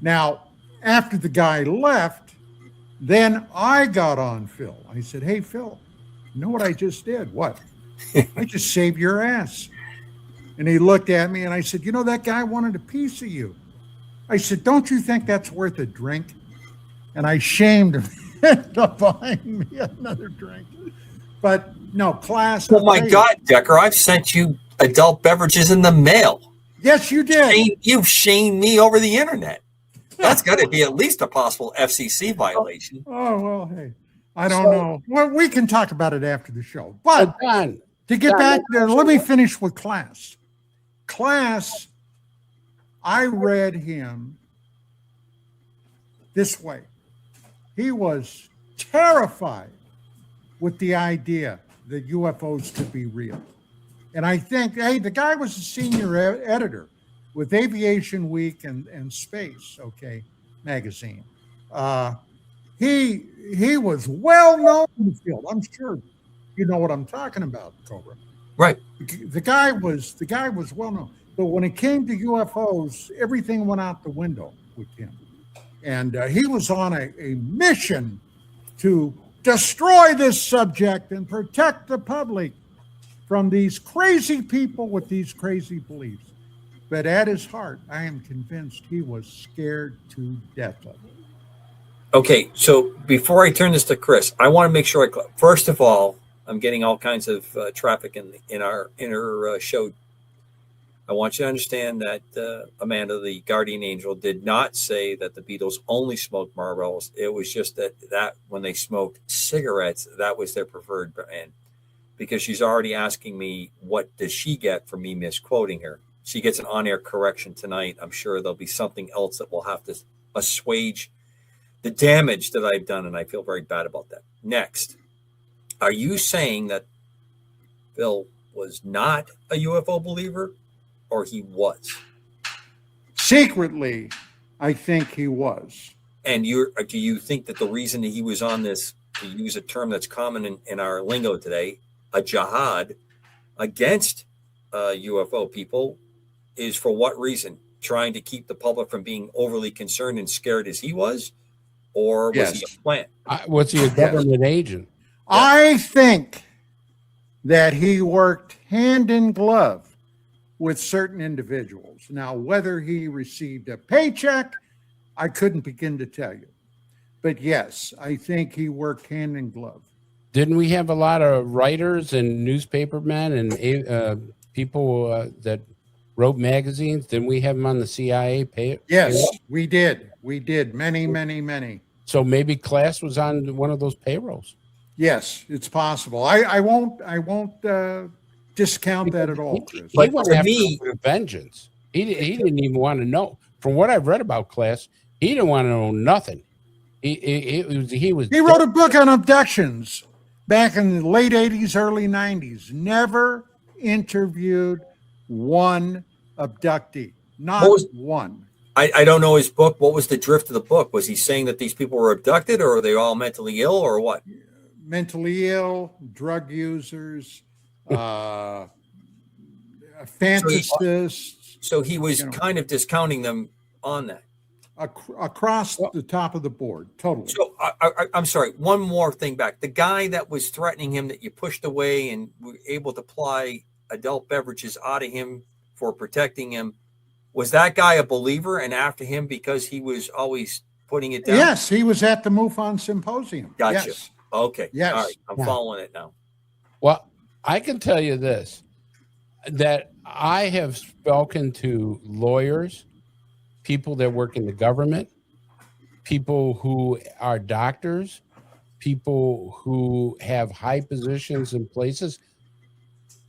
Now, after the guy left, then I got on Phil. I said, hey, Phil, you know what I just did? What? I just saved your ass. And he looked at me and I said, you know, that guy wanted a piece of you. I said, don't you think that's worth a drink? And I shamed him into buying me another drink. But no, Klass. Oh, my God, Decker, I've sent you adult beverages in the mail. Yes, you did. You've shamed me over the internet. That's got to be at least a possible FCC violation. Oh, well, hey, I don't know. Well, we can talk about it after the show. But Don, to get back there, let me finish with Klass. Klass, I read him this way. He was terrified with the idea that UFOs could be real. And I think, hey, the guy was a senior editor with Aviation Week and Space, okay, magazine. He was well known in the field. I'm sure you know what I'm talking about, Cobra. Right. The guy was well known. But when it came to UFOs, everything went out the window with him. And he was on a mission to destroy this subject and protect the public from these crazy people with these crazy beliefs. But at his heart, I am convinced he was scared to death of it. Okay, so before I turn this to Chris, I want to make sure first of all, I'm getting all kinds of traffic in our inner show. I want you to understand that Amanda, the guardian angel, did not say that the Beatles only smoked Marlboros. It was just that when they smoked cigarettes, that was their preferred brand. Because she's already asking me, what does she get for me misquoting her? She gets an on-air correction tonight. I'm sure there'll be something else that will have to assuage the damage that I've done, and I feel very bad about that. Next, are you saying that Phil was not a UFO believer, or he was? Secretly, I think he was. And do you think that the reason that he was on this, to use a term that's common in our lingo today, a jihad against UFO people, is for what reason? trying to keep the public from being overly concerned and scared as he was, or was he a plant? Was he a government agent? I think that he worked hand in glove with certain individuals. Now, whether he received a paycheck, I couldn't begin to tell you. But yes, I think he worked hand in glove. Didn't we have a lot of writers and newspapermen and people that wrote magazines? Didn't we have them on the CIA Yes, payroll? we did. We did. Many. So maybe Class was on one of those payrolls. Yes, it's possible. I won't discount that at all, Chris. He went after him with vengeance. He didn't even want to know. From what I've read about Class, he didn't want to know nothing. He wrote a book on abductions back in the late 80s, early 90s. Never interviewed one abductee. Not one. I don't know his book. What was the drift of the book? Was he saying that these people were abducted, or are they all mentally ill, or what? Mentally ill, drug users, fantasists. So he was kind of discounting them on that. Across the top of the board, totally. So I'm sorry, one more thing back. The guy that was threatening him that you pushed away and were able to apply adult beverages out of him for protecting him, was that guy a believer and after him because he was always putting it down? Yes, he was at the MUFON Symposium. Gotcha. Yes. Okay. Yes. All right. I'm following it now. Well, I can tell you this, that I have spoken to lawyers, people that work in the government, people who are doctors, people who have high positions in places.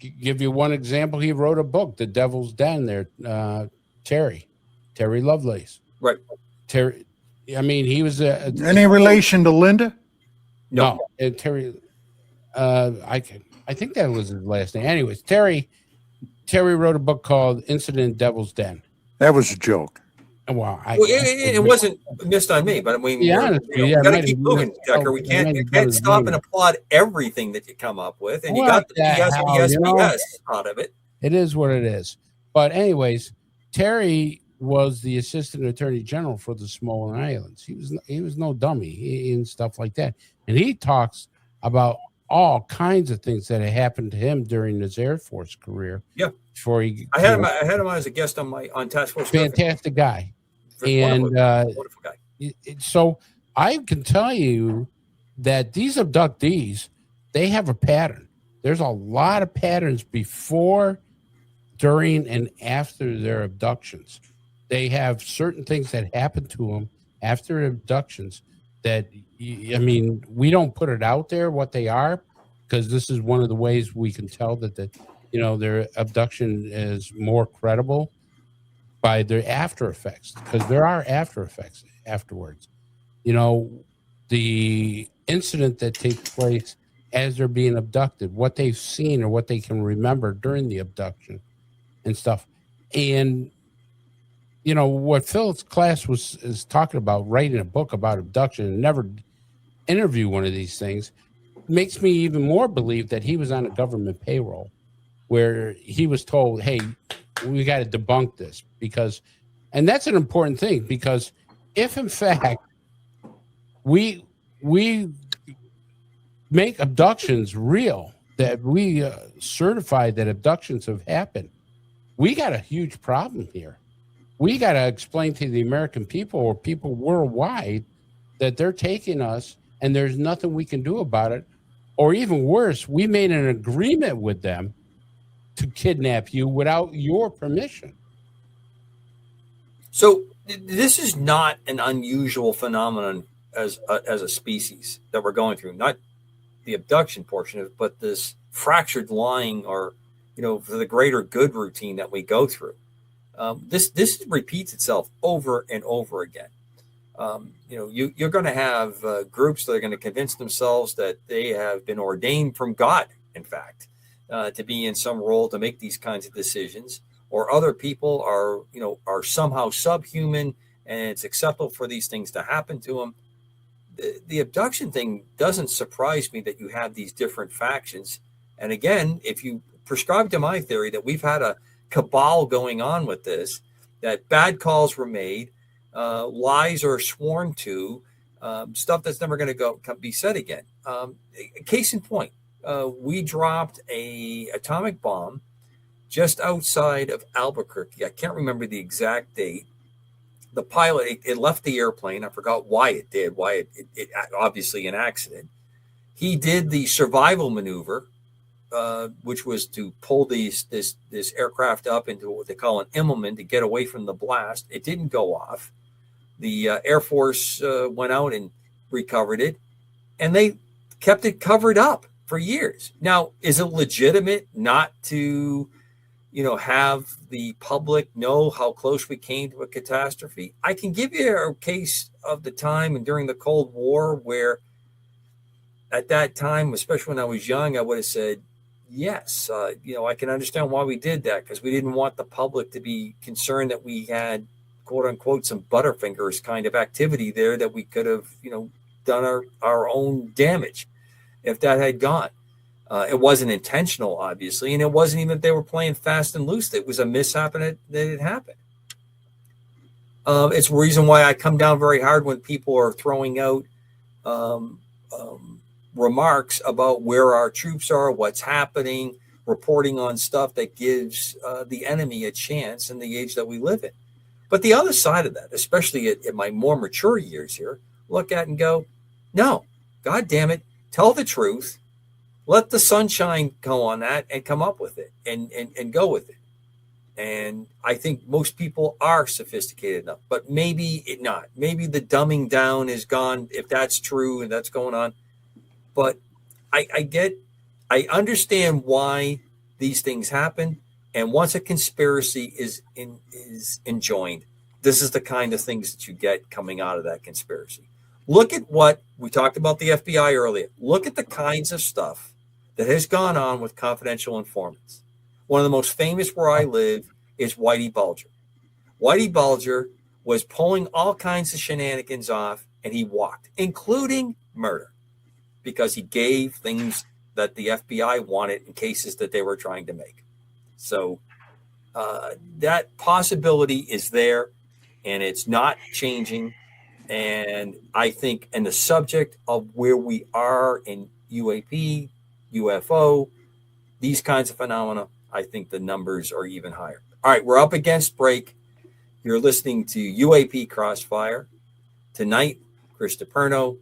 Give you one example. He wrote a book, The Devil's Den there, Terry Lovelace. Right. Terry, I mean, he was any relation to Linda? No. Terry, I think that was his last name. Anyways, Terry wrote a book called Incident Devil's Den. That was a joke. Well, it wasn't missed on me, but I mean, we got to keep moving, Decker. We can't stop and applaud everything that you come up with, and you got the BS out of it. It is what it is. But anyways, Terry was the assistant attorney general for the Samoan Islands. He was no dummy and stuff like that, and he talks about all kinds of things that had happened to him during his Air Force career. Yeah. Before he, I had him as a guest on Task Force. Fantastic guy, and wonderful guy. So I can tell you that these abductees, they have a pattern. There's a lot of patterns before, during, and after their abductions. They have certain things that happen to them after abductions that, I mean, we don't put it out there what they are, because this is one of the ways we can tell that their abduction is more credible by their after effects, because there are after effects afterwards. The incident that takes place as they're being abducted, what they've seen or what they can remember during the abduction and stuff. And what Phil's class is talking about, writing a book about abduction and never interview one of these things, makes me even more believe that he was on a government payroll where he was told, hey, we got to debunk this, and that's an important thing, because if in fact we make abductions real, that we certify that abductions have happened, we got a huge problem here. We got to explain to the American people or people worldwide that they're taking us and there's nothing we can do about it. Or even worse, we made an agreement with them to kidnap you without your permission. So this is not an unusual phenomenon as a species that we're going through, not the abduction portion of it, but this fractured lying or, for the greater good routine that we go through. This repeats itself over and over again. You're going to have groups that are going to convince themselves that they have been ordained from God, in fact, to be in some role to make these kinds of decisions, or other people are somehow subhuman and it's acceptable for these things to happen to them. The abduction thing doesn't surprise me that you have these different factions. And again, if you prescribe to my theory that we've had a cabal going on with this, that bad calls were made, lies are sworn to, stuff that's never going to be said again. Case in point, we dropped a atomic bomb just outside of Albuquerque. I can't remember the exact date. The pilot, it left the airplane. I forgot why it did. Why it obviously an accident. He did the survival maneuver, which was to pull this aircraft up into what they call an immelman to get away from the blast. It didn't go off. The Air Force went out and recovered it, and they kept it covered up for years. Now, is it legitimate not to, have the public know how close we came to a catastrophe? I can give you a case of the time and during the Cold War where at that time, especially when I was young, I would have said, yes, I can understand why we did that, because we didn't want the public to be concerned that we had, quote unquote, some Butterfingers kind of activity there that we could have, done our own damage if that had gone. It wasn't intentional, obviously, and it wasn't even that they were playing fast and loose. It was a mishap that it happened. It's the reason why I come down very hard when people are throwing out remarks about where our troops are, what's happening, reporting on stuff that gives the enemy a chance in the age that we live in. But the other side of that, especially at my more mature years here, look at and go, no, God damn it, tell the truth. Let the sunshine go on that and come up with it and go with it. And I think most people are sophisticated enough, but maybe not. Maybe the dumbing down is gone, if that's true and that's going on. But I understand why these things happen. And once a conspiracy is enjoined, this is the kind of things that you get coming out of that conspiracy. Look at what we talked about the FBI earlier. Look at the kinds of stuff that has gone on with confidential informants. One of the most famous where I live is Whitey Bulger. Whitey Bulger was pulling all kinds of shenanigans off, and he walked, including murder, because he gave things that the FBI wanted in cases that they were trying to make. So that possibility is there, and it's not changing. And I think in the subject of where we are in UAP, UFO, these kinds of phenomena, I think the numbers are even higher. All right, we're up against break. You're listening to UAP Crossfire. Tonight, Chris DiPerno,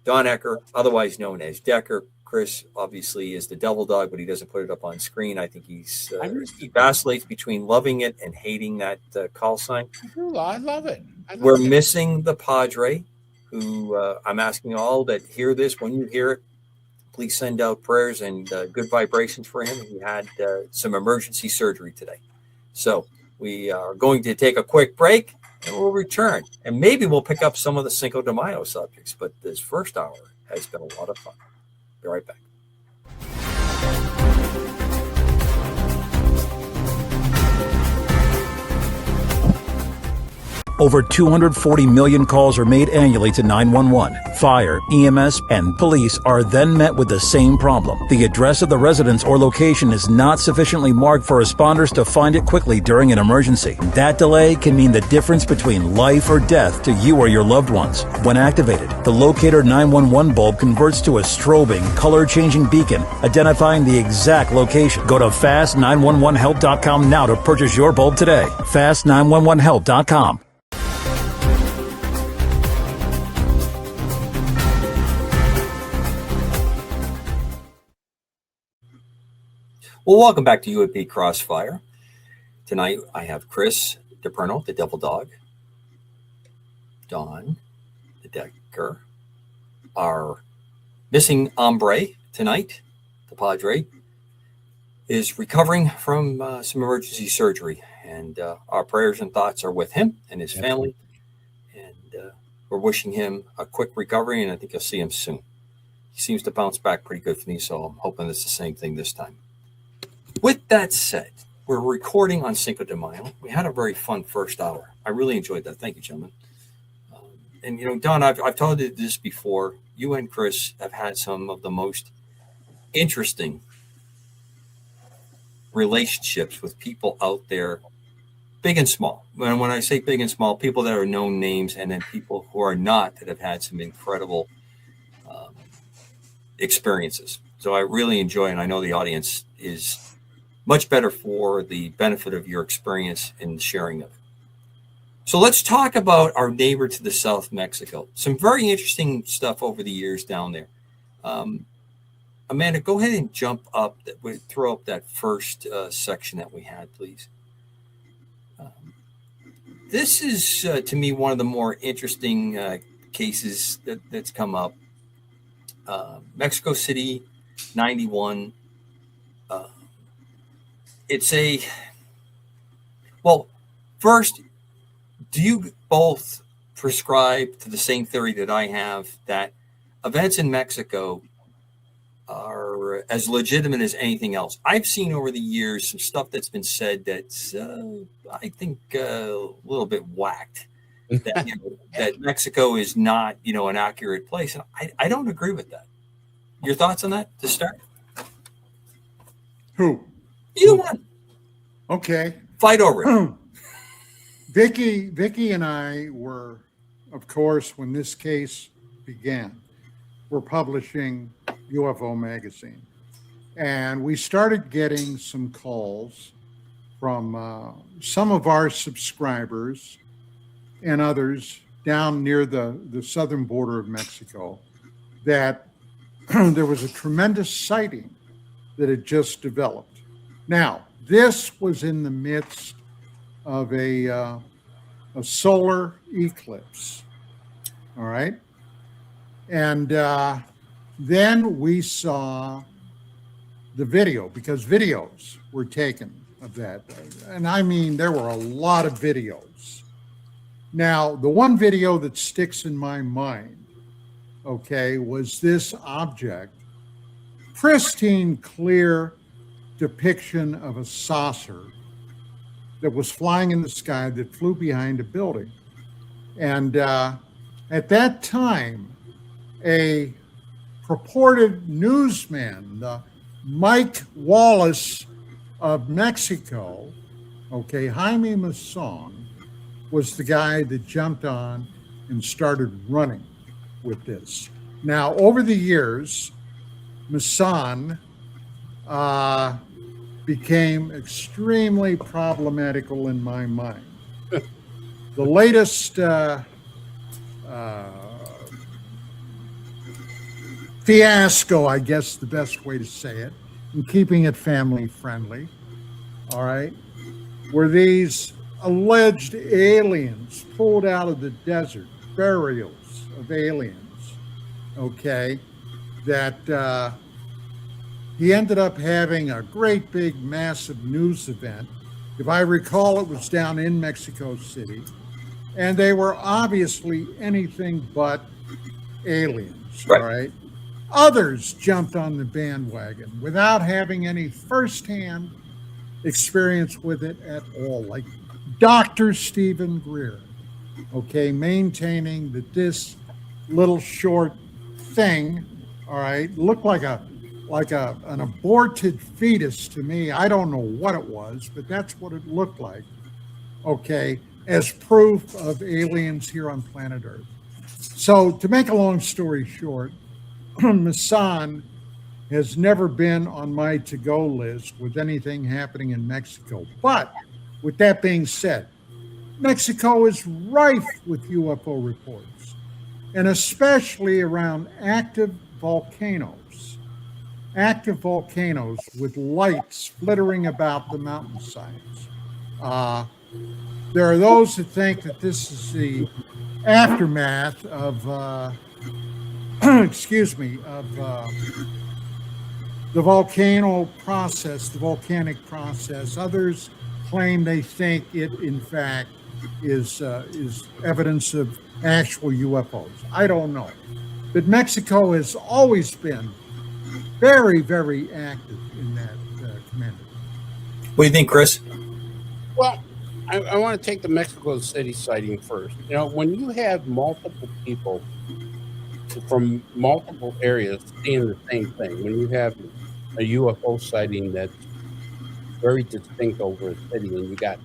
Don Ecker, otherwise known as Decker. Chris obviously is the devil dog, but he doesn't put it up on screen. I think he vacillates between loving it and hating that call sign. I love it. We're missing the Padre, who I'm asking all that hear this, when you hear it, please send out prayers and good vibrations for him. He had some emergency surgery today. So we are going to take a quick break and we'll return. And maybe we'll pick up some of the Cinco de Mayo subjects. But this first hour has been a lot of fun. Be right back. Over 240 million calls are made annually to 911. Fire, EMS, and police are then met with the same problem. The address of the residence or location is not sufficiently marked for responders to find it quickly during an emergency. That delay can mean the difference between life or death to you or your loved ones. When activated, the Locator 911 bulb converts to a strobing, color-changing beacon, identifying the exact location. Go to fast911help.com now to purchase your bulb today. fast911help.com. Well, welcome back to UAP Crossfire. Tonight, I have Chris DiPerno, the Devil Dog, Don, the Decker, our missing hombre tonight, the Padre, is recovering from some emergency surgery, and our prayers and thoughts are with him and his family, and we're wishing him a quick recovery, and I think you'll see him soon. He seems to bounce back pretty good for me, so I'm hoping it's the same thing this time. With that said, we're recording on Cinco de Mayo. We had a very fun first hour. I really enjoyed that. Thank you, gentlemen. And, Don, I've told you this before. You and Chris have had some of the most interesting relationships with people out there big and small. When I say big and small, people that are known names, and then people who are not, that have had some incredible experiences. So I really enjoy, and I know the audience is much better for the benefit of your experience and sharing of it. So let's talk about our neighbor to the south, Mexico. Some very interesting stuff over the years down there. Amanda, go ahead and jump up. Throw up that first section that we had, please. This is, to me, one of the more interesting cases that's come up. Mexico City, 91. Well, first, do you both prescribe to the same theory that I have, that events in Mexico are as legitimate as anything else? I've seen over the years some stuff that's been said that's, I think, a little bit whacked. That, that Mexico is not, an accurate place. I don't agree with that. Your thoughts on that to start? Who? Either one. Okay. Fight over it. Vicky and I were, of course, when this case began, we're publishing UFO magazine. And we started getting some calls from some of our subscribers and others down near the southern border of Mexico that there was a tremendous sighting that had just developed. Now, this was in the midst of a solar eclipse, all right? And then we saw the video, because videos were taken of that. And I mean, there were a lot of videos. Now, the one video that sticks in my mind, okay, was this object, pristine, clear depiction of a saucer that was flying in the sky that flew behind a building. And at that time, a purported newsman, Mike Wallace of Mexico, okay, Jaime Mason, was the guy that jumped on and started running with this. Now, over the years, Mason became extremely problematical in my mind. The latest fiasco, I guess the best way to say it, and keeping it family friendly, all right, were these alleged aliens pulled out of the desert, burials of aliens, okay, that he ended up having a great big massive news event. If I recall, it was down in Mexico City, and they were obviously anything but aliens, Right. all right? Others jumped on the bandwagon without having any firsthand experience with it at all, like Dr. Stephen Greer, okay, maintaining that this little short thing, all right, looked like an aborted fetus to me. I don't know what it was, but that's what it looked like, okay, as proof of aliens here on planet Earth. So to make a long story short, Mason has never been on my to-go list with anything happening in Mexico. But with that being said, Mexico is rife with UFO reports, and especially around active volcanoes with lights flittering about the mountainsides. There are those that think that this is the aftermath of the volcanic process. Others claim they think it, in fact, is evidence of actual UFOs. I don't know. But Mexico has always been very, very active in that, Commander. What do you think, Chris? Well, I want to take the Mexico City sighting first. When you have multiple people from multiple areas seeing the same thing, when you have a UFO sighting that's very distinct over a city, and you got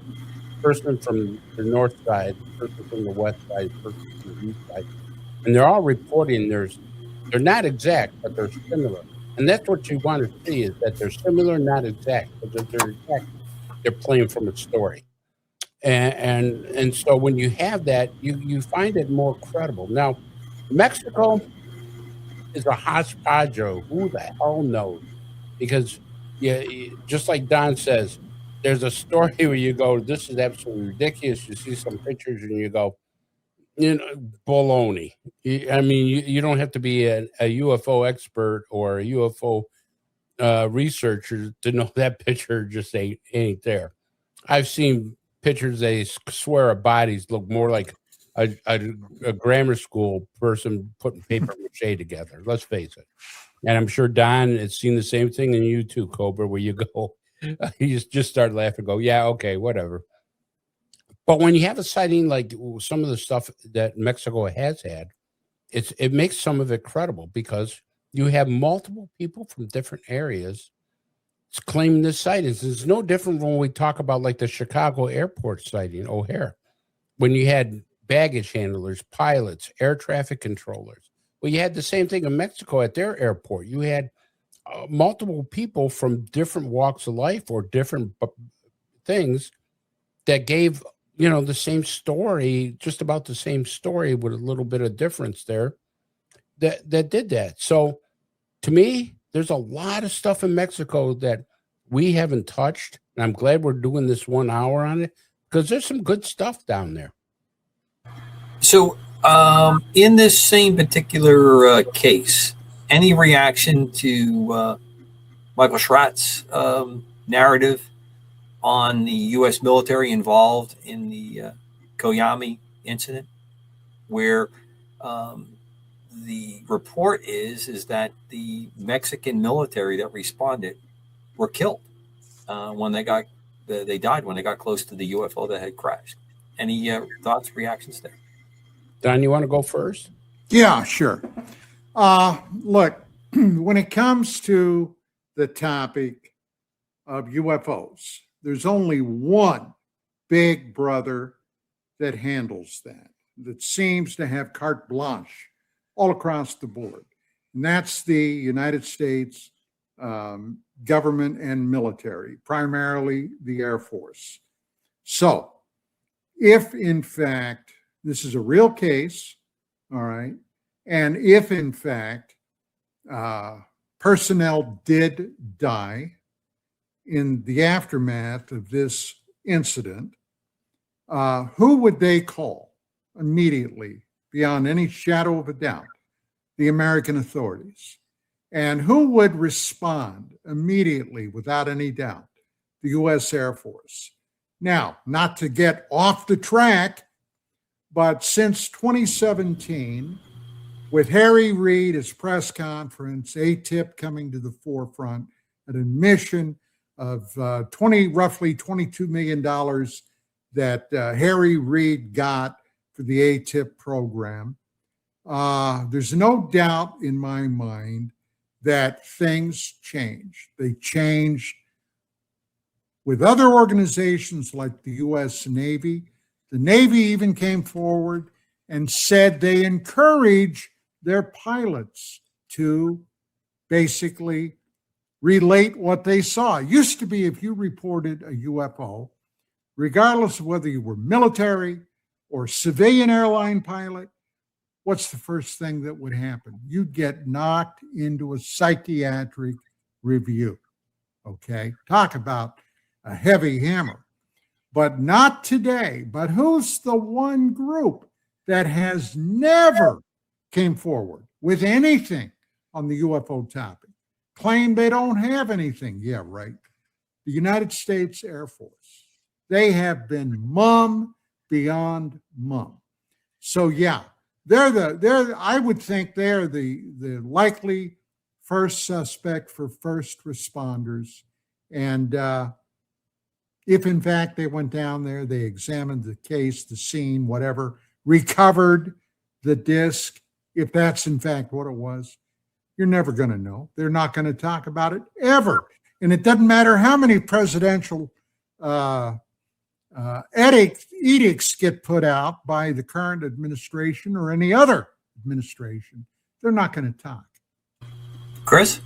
person from the north side, person from the west side, person from the east side, and they're all reporting they're not exact, but they're similar. And that's what you want to see is that they're similar, not exact. Because if they're exact, they're playing from a story. And so when you have that, you find it more credible. Now, Mexico is a hodgepodge. Who the hell knows? Because just like Don says, there's a story where you go, "This is absolutely ridiculous." You see some pictures and you go, baloney. I mean, you don't have to be a UFO expert or a UFO researcher to know that picture just ain't there. I've seen pictures they swear of bodies look more like a grammar school person putting paper mache together. Let's face it. And I'm sure Don has seen the same thing, and you too, Cobra, where you go, you just start laughing, go, yeah, okay, whatever. But when you have a sighting like some of the stuff that Mexico has had, it makes some of it credible because you have multiple people from different areas claiming this sightings. It's no different when we talk about like the Chicago airport sighting, O'Hare, when you had baggage handlers, pilots, air traffic controllers. Well, you had the same thing in Mexico at their airport. You had multiple people from different walks of life or different things that gave, the same story, just about the same story with a little bit of difference there that did that. So to me, there's a lot of stuff in Mexico that we haven't touched. And I'm glad we're doing this 1 hour on it because there's some good stuff down there. So in this same particular case, any reaction to Michael Schratt's narrative on the U.S. military involved in the Koyami incident, where the report is that the Mexican military that responded were killed when they died when they got close to the UFO that had crashed. Any thoughts, reactions there? Don, you want to go first? Yeah, sure. Look, when it comes to the topic of UFOs, there's only one big brother that handles that seems to have carte blanche all across the board. And that's the United States government and military, primarily the Air Force. So if in fact this is a real case, all right, and if in fact personnel did die in the aftermath of this incident, who would they call immediately, beyond any shadow of a doubt? The American authorities. And who would respond immediately, without any doubt? The U.S. Air Force. Now, not to get off the track, but since 2017, with Harry Reid, his press conference, ATIP coming to the forefront, an admission of roughly $22 million that Harry Reid got for the ATIP program. There's no doubt in my mind that things changed. They changed with other organizations like the U.S. Navy. The Navy even came forward and said they encourage their pilots to basically relate what they saw. It used to be if you reported a UFO, regardless of whether you were military or civilian airline pilot, what's the first thing that would happen? You'd get knocked into a psychiatric review. Okay? Talk about a heavy hammer. But not today. But who's the one group that has never came forward with anything on the UFO topic? Claim they don't have anything. Yeah, right. The United States Air Force. They have been mum beyond mum. So yeah, I would think they're the likely first suspect for first responders. And if in fact they went down there, they examined the case, the scene, whatever, recovered the disc, if that's in fact what it was, you're never going to know. They're not going to talk about it ever. And it doesn't matter how many presidential edicts get put out by the current administration or any other administration, they're not going to talk. Chris?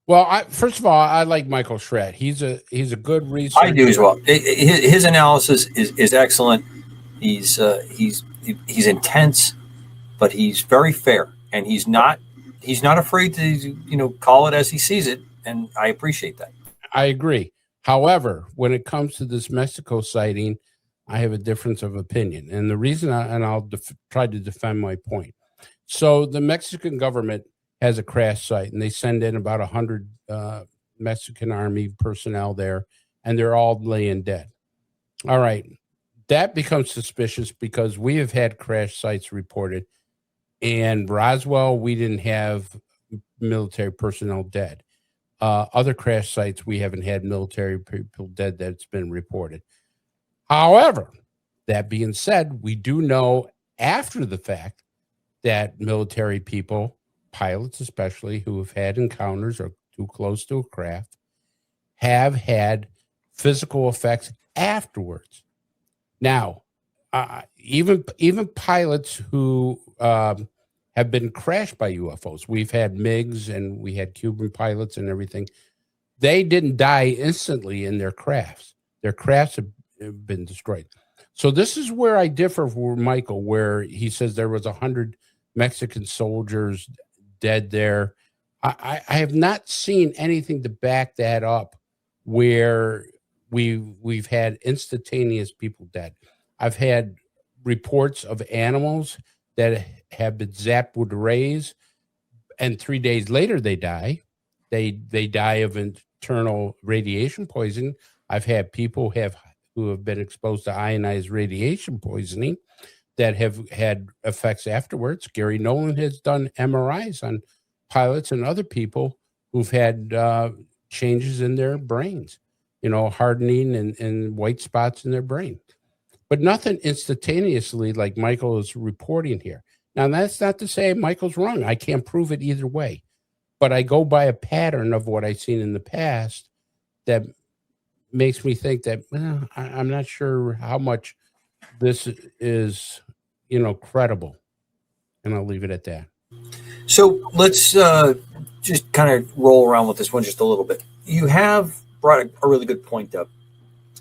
Well, first of all, I like Michael Schratt. He's a good researcher. I do as well. His analysis is excellent. He's intense, but he's very fair, and he's not afraid to call it as he sees it, and I appreciate that. I agree. However, when it comes to this Mexico sighting, I have a difference of opinion, and the reason, I'll try to defend my point. So the Mexican government has a crash site, and they send in about 100 Mexican Army personnel there, and they're all laying dead. All right. That becomes suspicious because we have had crash sites reported. In Roswell, we didn't have military personnel dead. Other crash sites, we haven't had military people dead that's been reported. However, that being said, we do know after the fact that military people, pilots especially, who have had encounters or too close to a craft, have had physical effects afterwards. Now, even pilots who have been crashed by UFOs, we've had MiGs and we had Cuban pilots and everything, they didn't die instantly in their crafts. Their crafts have been destroyed. So this is where I differ with Michael, where he says there was 100 Mexican soldiers dead there. I have not seen anything to back that up where we've had instantaneous people dead. I've had reports of animals that have been zapped with rays, and 3 days later they die. They die of internal radiation poisoning. I've had people who have been exposed to ionized radiation poisoning that have had effects afterwards. Gary Nolan has done MRIs on pilots and other people who've had changes in their brains, hardening and white spots in their brain. But nothing instantaneously like Michael is reporting here. Now, that's not to say Michael's wrong. I can't prove it either way. But I go by a pattern of what I've seen in the past that makes me think that I'm not sure how much this is, credible. And I'll leave it at that. So let's just kind of roll around with this one just a little bit. You have brought a really good point up,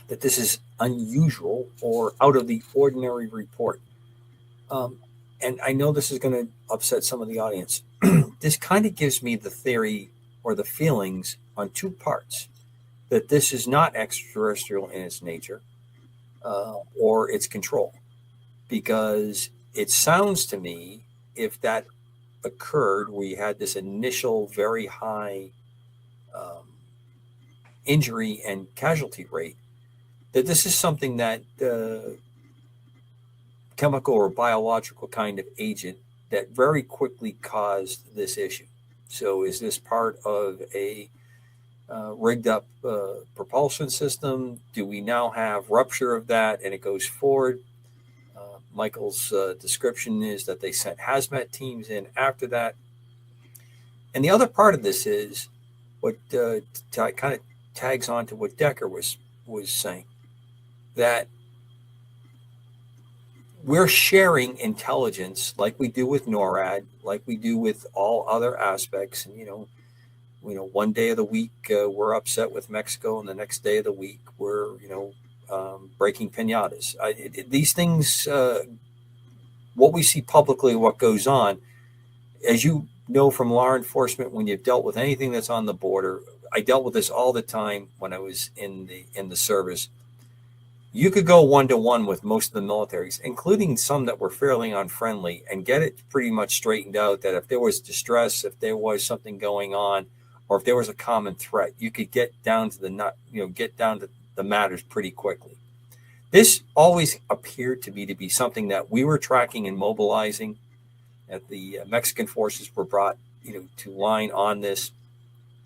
that this is unusual or out of the ordinary report. And I know this is going to upset some of the audience. This kind of gives me the theory or the feelings on two parts, that this is not extraterrestrial in its nature or its control. Because it sounds to me, if that occurred, we had this initial very high injury and casualty rate, that this is something that chemical or biological kind of agent that very quickly caused this issue. So is this part of a rigged up propulsion system? Do we now have rupture of that and it goes forward? Michael's description is that they sent hazmat teams in after that. And the other part of this is what kind of tags on to what Decker was saying, that we're sharing intelligence like we do with NORAD, like we do with all other aspects. And, one day of the week we're upset with Mexico, and the next day of the week we're, breaking piñatas. These things, what we see publicly, what goes on, as you know from law enforcement, when you've dealt with anything that's on the border, I dealt with this all the time when I was in the service. You could go one-to-one with most of the militaries, including some that were fairly unfriendly, and get it pretty much straightened out that if there was distress, if there was something going on, or if there was a common threat, you could get down to the matters pretty quickly. This always appeared to be something that we were tracking and mobilizing, that the Mexican forces were brought, to line on this,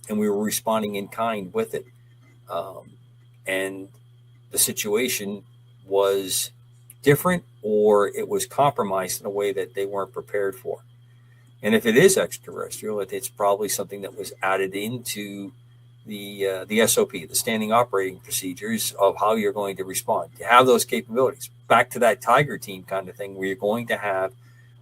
and we were responding in kind with it. And the situation was different, or it was compromised in a way that they weren't prepared for. And if it is extraterrestrial, it's probably something that was added into the SOP, the standing operating procedures of how you're going to respond. To have those capabilities. Back to that Tiger team kind of thing, where you're going to have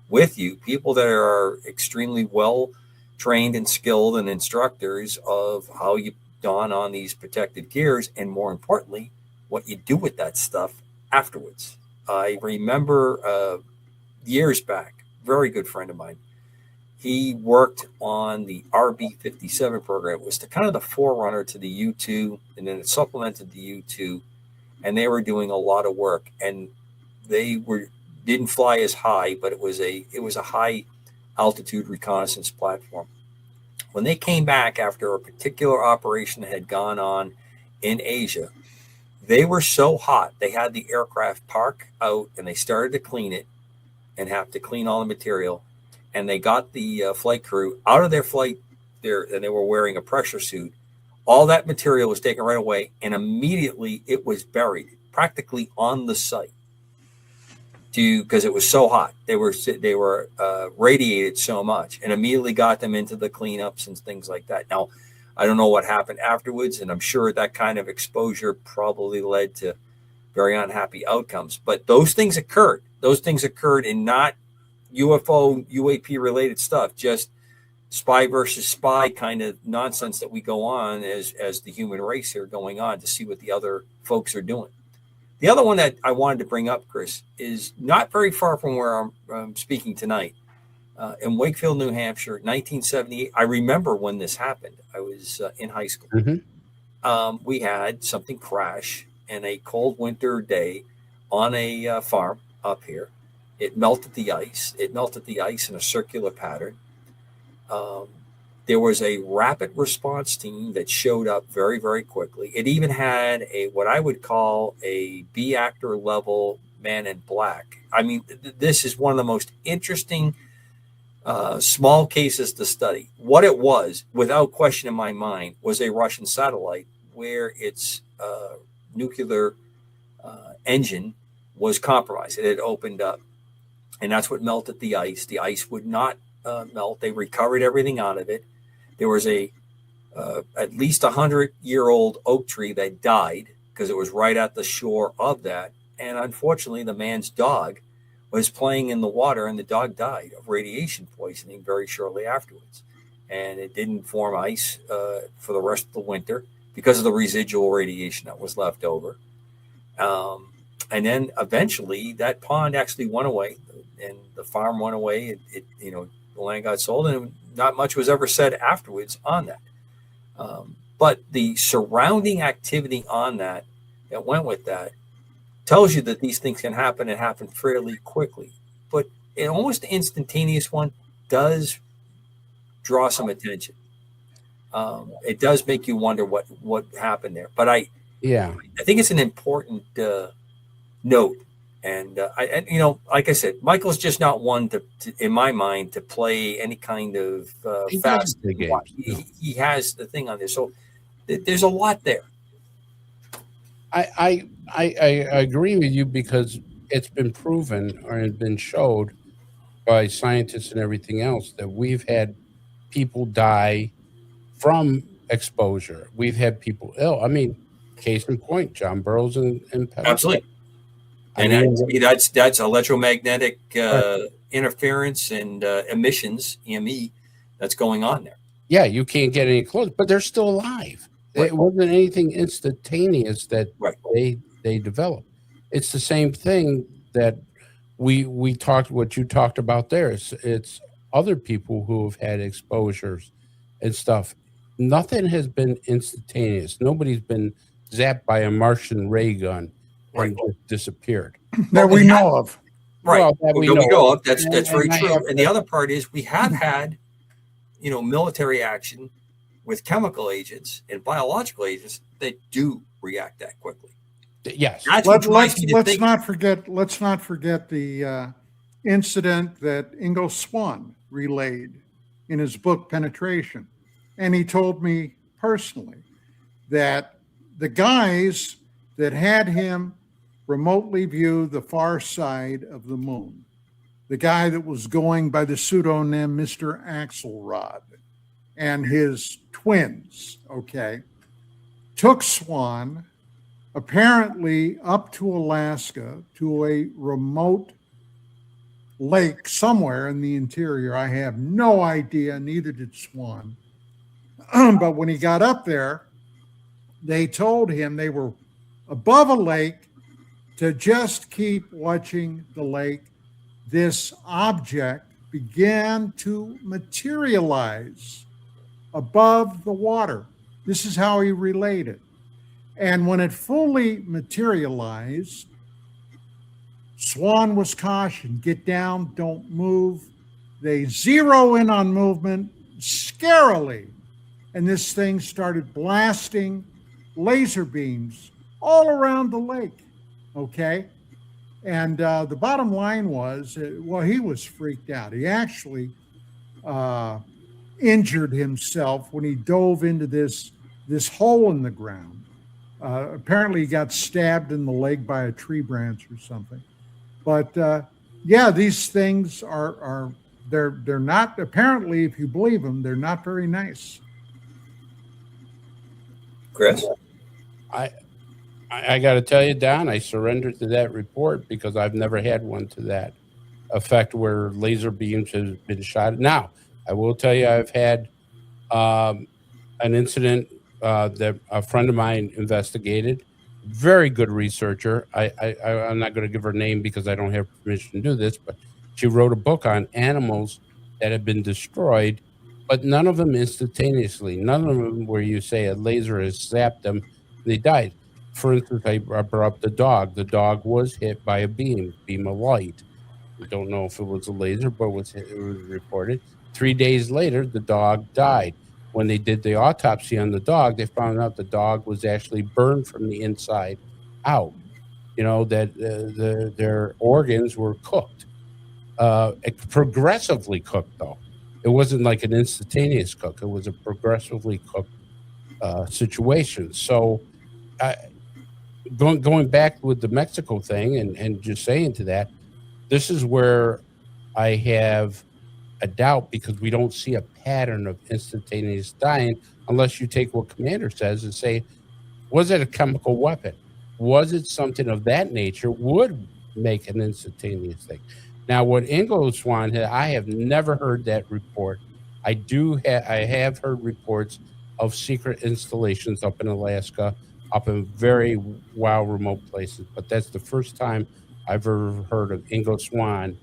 with you people that are extremely well trained and skilled and instructors of how you don on these protective gears, and more importantly, what you do with that stuff afterwards. I remember years back, very good friend of mine, he worked on the RB-57 program. It was kind of the forerunner to the U-2, and then it supplemented the U-2, and they were doing a lot of work, and didn't fly as high, but it was a high altitude reconnaissance platform. When they came back after a particular operation that had gone on in Asia, they were so hot, they had the aircraft park out and they started to clean it and have to clean all the material. And they got the flight crew out of their flight there, and they were wearing a pressure suit. All that material was taken right away, and immediately it was buried practically on the site because it was so hot. They were radiated so much, and immediately got them into the cleanups and things like that. Now, I don't know what happened afterwards, and I'm sure that kind of exposure probably led to very unhappy outcomes. But those things occurred. Those things occurred in not UFO, UAP related stuff, just spy versus spy kind of nonsense that we go on as the human race here going on to see what the other folks are doing. The other one that I wanted to bring up, Chris, is not very far from where I'm speaking tonight. In Wakefield, New Hampshire, 1978. I remember when this happened. I was in high school. Mm-hmm. We had something crash in a cold winter day on a farm up here. It melted the ice. It melted the ice in a circular pattern. There was a rapid response team that showed up very, very quickly. It even had what I would call a B actor level man in black. I mean, this is one of the most interesting small cases to study. What it was, without question in my mind, was a Russian satellite where its nuclear engine was compromised. It had opened up. And that's what melted the ice. The ice would not melt. They recovered everything out of it. There was at least 100-year-old oak tree that died because it was right at the shore of that. And unfortunately, the man's dog was playing in the water, and the dog died of radiation poisoning very shortly afterwards. And it didn't form ice for the rest of the winter because of the residual radiation that was left over. And then eventually, that pond actually went away. And the farm went away. The land got sold, and not much was ever said afterwards on that. But the surrounding activity on that went with that tells you that these things can happen and happen fairly quickly. But an almost instantaneous one does draw some attention. It does make you wonder what happened there. But I think it's an important note. And like I said, Michael's just not one to in my mind, to play any kind of fast game. He has the thing on there, so there's a lot there. I agree with you because it's been proven or it's been showed by scientists and everything else that we've had people die from exposure. We've had people ill. I mean, case in point, John Burroughs and absolutely. And that's electromagnetic interference and emissions, EME, that's going on there. Yeah, you can't get any close, but they're still alive. Right. It wasn't anything instantaneous that they developed. It's the same thing that we talked. What you talked about there. It's other people who have had exposures and stuff. Nothing has been instantaneous. Nobody's been zapped by a Martian ray gun and just disappeared. That we know of. Right. Well, that we know of. That's very true. And the other part is we have had, military action with chemical agents and biological agents that do react that quickly. Yes. Let's not forget the incident that Ingo Swann relayed in his book Penetration. And he told me personally that the guys that had him remotely view the far side of the moon, the guy that was going by the pseudonym Mr. Axelrod, and his twins, okay, took Swan apparently up to Alaska to a remote lake somewhere in the interior. I have no idea, neither did Swan. But when he got up there, they told him they were above a lake to just keep watching the lake. This object began to materialize above the water. This is how he related. And when it fully materialized, Swan was cautioned, get down, don't move. They zero in on movement scarily. And this thing started blasting laser beams all around the lake. Okay. And the bottom line was, well, he was freaked out. He actually injured himself when he dove into this hole in the ground. Apparently, he got stabbed in the leg by a tree branch or something. But yeah, these things they're not, apparently, if you believe them, they're not very nice. Chris? I got to tell you, Don, I surrendered to that report because I've never had one to that effect where laser beams have been shot. Now, I will tell you, I've had an incident that a friend of mine investigated. Very good researcher. I'm not going to give her name because I don't have permission to do this, but she wrote a book on animals that have been destroyed, but none of them instantaneously. None of them where you say a laser has zapped them, they died. For instance, I brought up the dog. The dog was hit by a beam of light. We don't know if it was a laser, but it was reported. 3 days later, the dog died. When they did the autopsy on the dog, they found out the dog was actually burned from the inside out. You know, that their organs were cooked, progressively cooked, though. It wasn't like an instantaneous cook. It was a progressively cooked situation. So going back with the Mexico thing and just saying to that, this is where I have a doubt because we don't see a pattern of instantaneous dying unless you take what Commander says and say, was it a chemical weapon? Was it something of that nature would make an instantaneous thing? Now, what Ingo Swan had, I have never heard that report. I have heard reports of secret installations up in Alaska, up in very wild, remote places, but that's the first time I've ever heard of Ingo Swan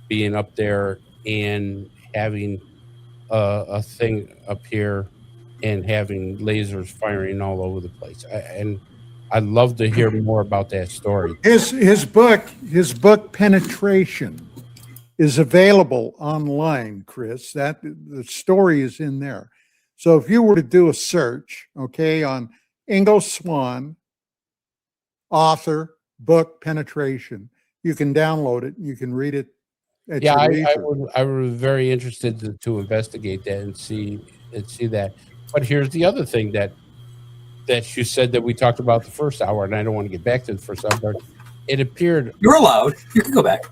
being up there and having a thing up here and having lasers firing all over the place. And I'd love to hear more about that story. His book Penetration is available online, Chris. That the story is in there. So if you were to do a search, okay, on Ingo Swan, author, book Penetration, you can download it. You can read it. Yeah, I was very interested to investigate that and see that. But here's the other thing that you said that we talked about the first hour, and I don't want to get back to the first hour, but it appeared. You're allowed. You can go back.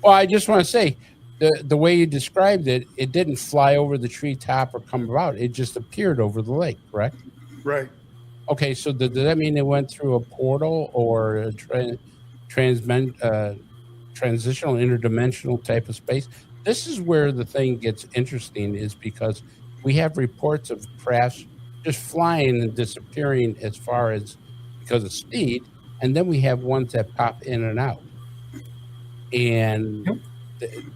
Well, I just want to say the way you described it, it didn't fly over the treetop or come about. It just appeared over the lake, correct? Right. Okay, so does that mean it went through a portal or a transitional interdimensional type of space? This is where the thing gets interesting, is because we have reports of crafts just flying and disappearing as far as because of speed, and then we have ones that pop in and out. And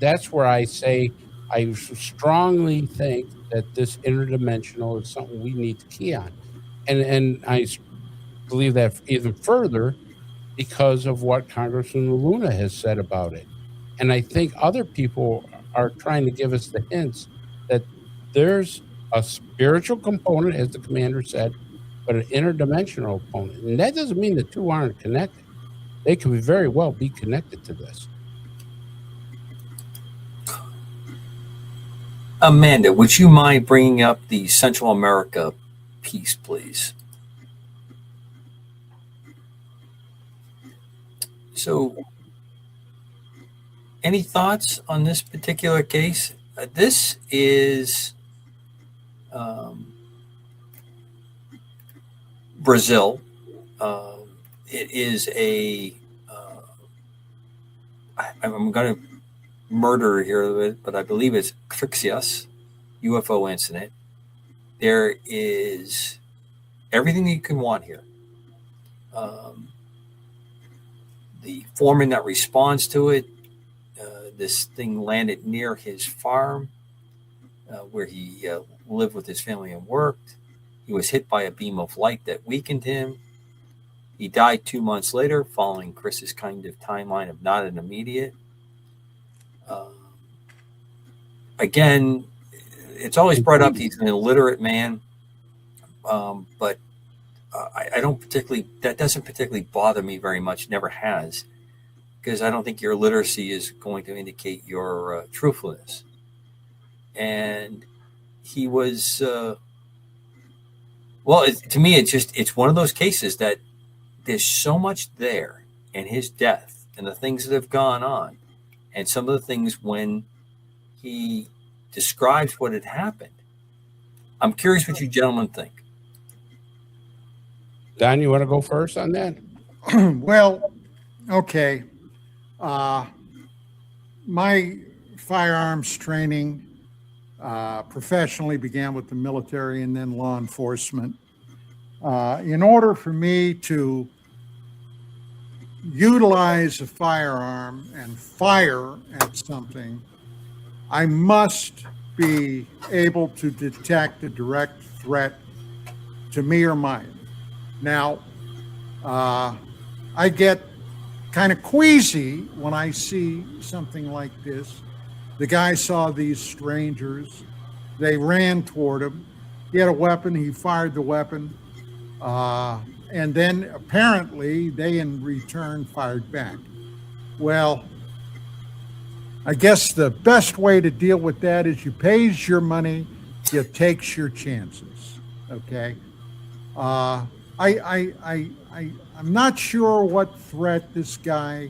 that's where I say I strongly think that this interdimensional is something we need to key on. And I believe that even further because of what Congressman Luna has said about it. And I think other people are trying to give us the hints that there's a spiritual component, as the commander said, but an interdimensional component. And that doesn't mean the two aren't connected. They could very well be connected to this. Amanda, would you mind bringing up the Central America piece, please? So, any thoughts on this particular case? This is Brazil. It is I'm going to murder here, but I believe it's Crixias UFO incident. There is everything you can want here. The foreman that responds to it, this thing landed near his farm where he lived with his family and worked. He was hit by a beam of light that weakened him. He died 2 months later, following Chris's kind of timeline of not an immediate. Again, it's always brought up he's an illiterate man, but I don't particularly, that doesn't particularly bother me very much, never has, because I don't think your literacy is going to indicate your truthfulness. And he was, to me, it's one of those cases that there's so much there in his death and the things that have gone on, and some of the things when he describes what had happened. I'm curious what you gentlemen think. Don, you want to go first on that? Well, okay. My firearms training professionally began with the military and then law enforcement. In order for me to utilize a firearm and fire at something, I must be able to detect a direct threat to me or mine. Now, I get kind of queasy when I see something like this. The guy saw these strangers. They ran toward him. He had a weapon. He fired the weapon. And then apparently they in return fired back. Well, I guess the best way to deal with that is you pays your money, you takes your chances. Okay. I'm not sure what threat this guy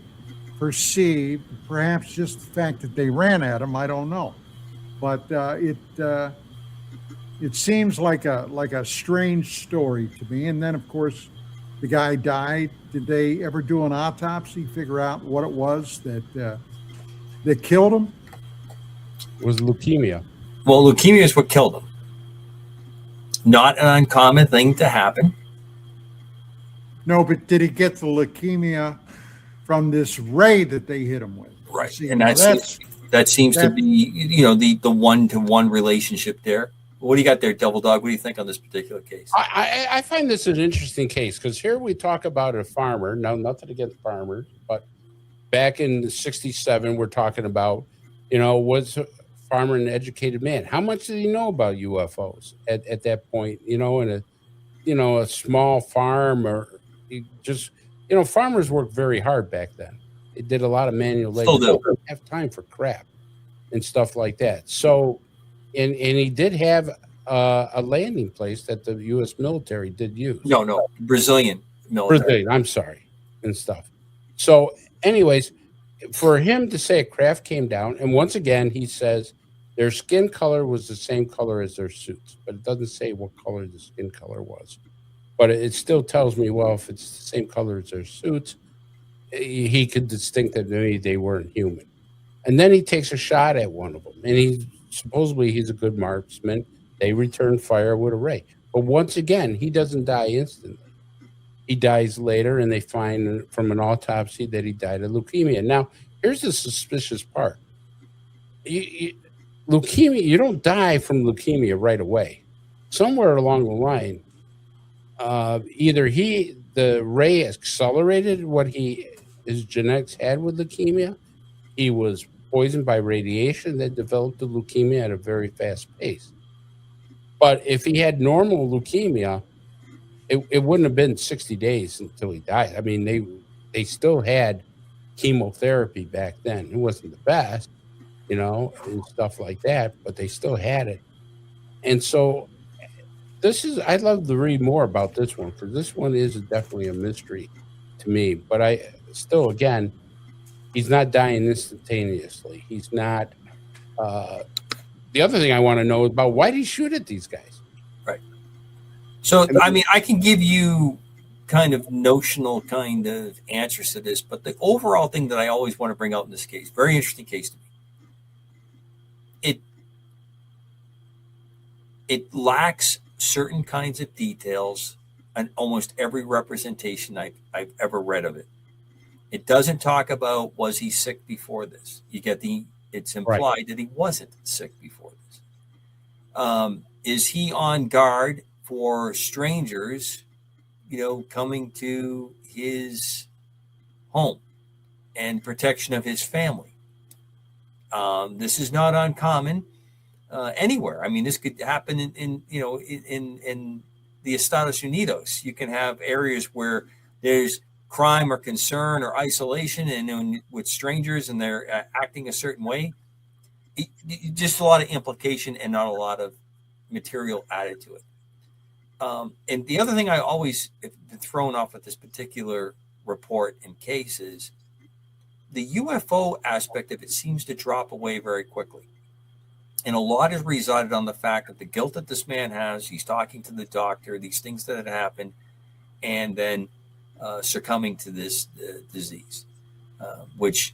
perceived. Perhaps just the fact that they ran at him. I don't know, but it seems like a strange story to me. And then, of course, the guy died. Did they ever do an autopsy, figure out what it was that killed him? It was leukemia. Well, leukemia is what killed him. Not an uncommon thing to happen. No, but did he get the leukemia from this ray that they hit him with? Right. See, and that seems to be, the one-to-one relationship there. What do you got there, Devil Dog? What do you think on this particular case? I find this an interesting case because here we talk about a farmer. Now, nothing against farmers, but back in '67, we're talking about, was a farmer an educated man? How much did he know about UFOs at that point? In a small farm, or just, farmers worked very hard back then. They did a lot of manual labor. Still do. They didn't have time for crap and stuff like that. So, and he did have a landing place that the U.S. military did use. No, Brazilian military. Brazilian, I'm sorry, and stuff. So, anyways, for him to say a craft came down, and once again, he says their skin color was the same color as their suits, but it doesn't say what color the skin color was. But it still tells me, well, if it's the same color as their suits, he could distinct that maybe they weren't human. And then he takes a shot at one of them, and supposedly he's a good marksman. They return fire with a ray. But once again, he doesn't die instantly. He dies later, and they find from an autopsy that he died of leukemia. Now, here's the suspicious part. Leukemia, you don't die from leukemia right away. Somewhere along the line, either the ray accelerated what his genetics had with leukemia. He was poisoned by radiation that developed the leukemia at a very fast pace. But if he had normal leukemia, it wouldn't have been 60 days until he died. I mean, they still had chemotherapy back then. It wasn't the best, and stuff like that, but they still had it. And so I'd love to read more about this one, because this one is definitely a mystery to me. But again, he's not dying instantaneously. He's not. The other thing I want to know is about why did he shoot at these guys? Right. So, I mean, I can give you kind of notional kind of answers to this, but the overall thing that I always want to bring out in this case, very interesting case to me, it lacks certain kinds of details on almost every representation I've ever read of it. It doesn't talk about, was he sick before this? It's implied that he wasn't sick before this. Is he on guard for strangers, coming to his home and protection of his family? This is not uncommon anywhere. I mean, this could happen in the Estados Unidos. You can have areas where there's crime or concern or isolation, and with strangers, and they're acting a certain way. Just a lot of implication and not a lot of material added to it. And the other thing I always have been thrown off with this particular report and case is the UFO aspect of it seems to drop away very quickly. And a lot has resided on the fact that the guilt that this man has, he's talking to the doctor, these things that had happened, and then succumbing to this disease, which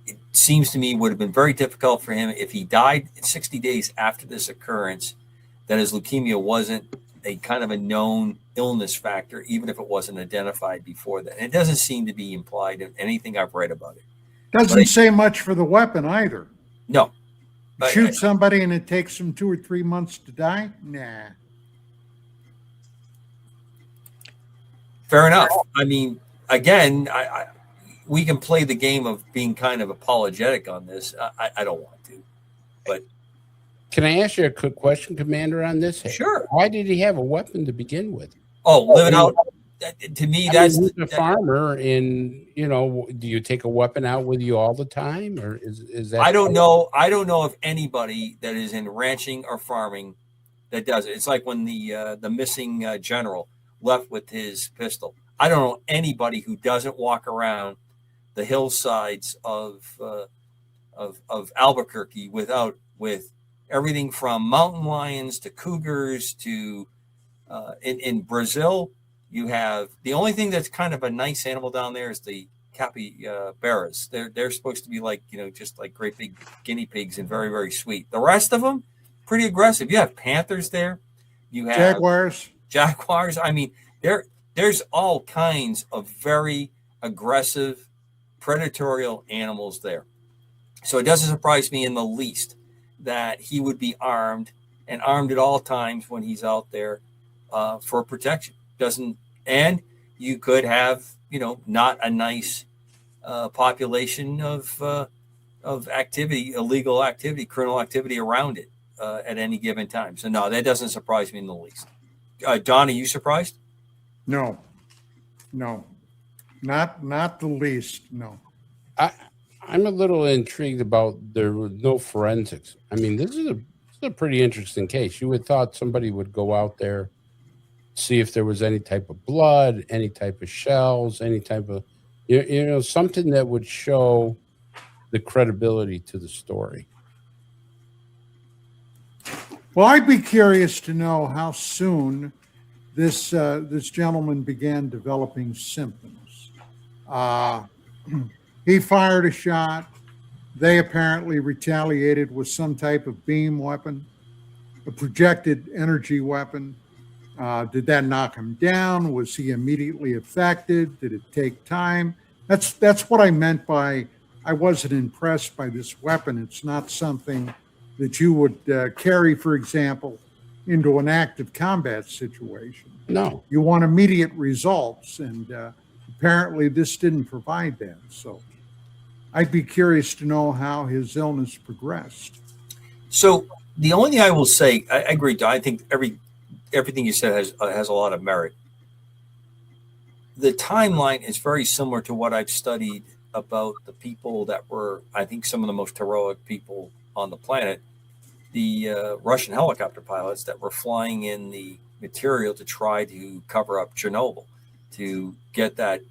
it seems to me would have been very difficult for him if he died 60 days after this occurrence, that his leukemia wasn't a kind of a known illness factor, even if it wasn't identified before that. And it doesn't seem to be implied in anything I've read about it. Doesn't say much for the weapon either. No. Shoot somebody and it takes them 2 or 3 months to die? Nah. Fair enough. I mean, again, we can play the game of being kind of apologetic on this. I don't want to, but can I ask you a quick question, Commander, on this? Sure. Why did he have a weapon to begin with? Oh, living out. To me, that's he's a farmer. And do you take a weapon out with you all the time, or is that? I don't know. I don't know of anybody that is in ranching or farming that does it. It's like when the missing general left with his pistol. I don't know anybody who doesn't walk around the hillsides of Albuquerque with everything from mountain lions to cougars to in Brazil. You have the only thing that's kind of a nice animal down there is the capybaras. They're supposed to be like just like great big guinea pigs and very, very sweet. The rest of them pretty aggressive. You have panthers there. You have jaguars. I mean, there's all kinds of very aggressive, predatorial animals there. So it doesn't surprise me in the least that he would be armed and armed at all times when he's out there for protection. And you could have, not a nice population of activity, illegal activity, criminal activity around it at any given time. So no, that doesn't surprise me in the least. Don, are you surprised? No, not the least. No. I'm a little intrigued about there was no forensics. I mean, this is a pretty interesting case. You would thought somebody would go out there, see if there was any type of blood, any type of shells, any type of, something that would show the credibility to the story. Well, I'd be curious to know how soon this gentleman began developing symptoms. He fired a shot. They apparently retaliated with some type of beam weapon, a projected energy weapon. Did that knock him down? Was he immediately affected? Did it take time? That's what I meant by I wasn't impressed by this weapon. It's not something that you would carry, for example, into an active combat situation. No. You want immediate results, and apparently this didn't provide that. So I'd be curious to know how his illness progressed. So the only thing I will say, I agree, Don. I think everything you said has a lot of merit. The timeline is very similar to what I've studied about the people that were, I think, some of the most heroic people on the planet, the Russian helicopter pilots that were flying in the material to try to cover up Chernobyl, to get that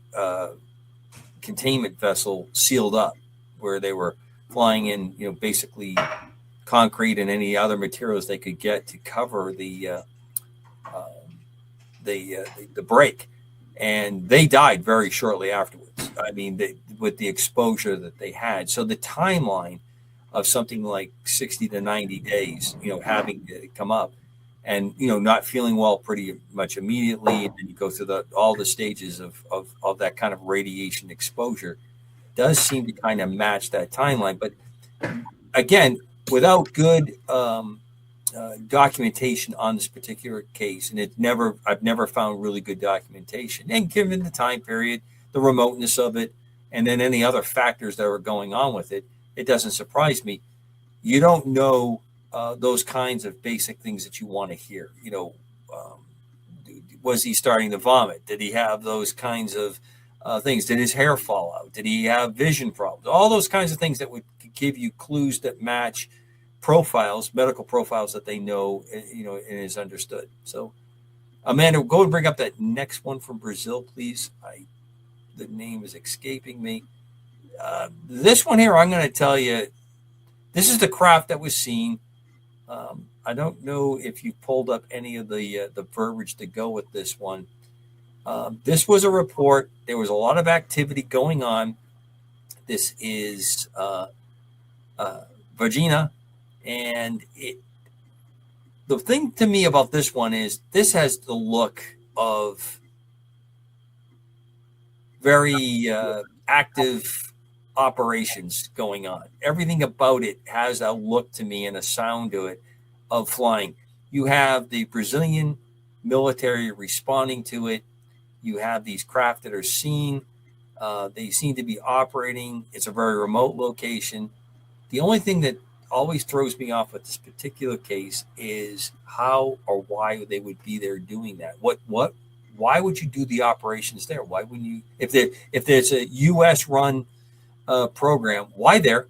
containment vessel sealed up, where they were flying in, basically concrete and any other materials they could get to cover the the break, and they died very shortly afterwards. I mean, with the exposure that they had. So the timeline of something like 60 to 90 days, having it come up, and not feeling well pretty much immediately, and then you go through all the stages of that kind of radiation exposure, does seem to kind of match that timeline. But again, without good documentation on this particular case, and I've never found really good documentation. And given the time period, the remoteness of it, and then any other factors that are going on with it, it doesn't surprise me. You don't know those kinds of basic things that you want to hear. Was he starting to vomit? Did he have those kinds of things? Did his hair fall out? Did he have vision problems? All those kinds of things that would give you clues that match medical profiles that they know, and is understood. So, Amanda, go and bring up that next one from Brazil, please. The name is escaping me. This one here, I'm going to tell you, this is the craft that was seen. I don't know if you pulled up any of the verbiage to go with this one. This was a report. There was a lot of activity going on. This is Virginia. And the thing to me about this one is this has the look of very active operations going on. Everything about it has a look to me and a sound to it of flying. You have the Brazilian military responding to it. You have these craft that are seen. They seem to be operating. It's a very remote location. The only thing that always throws me off with this particular case is how or why they would be there doing that. Why would you do the operations there? Why wouldn't you, if there's a U.S. run program, why there?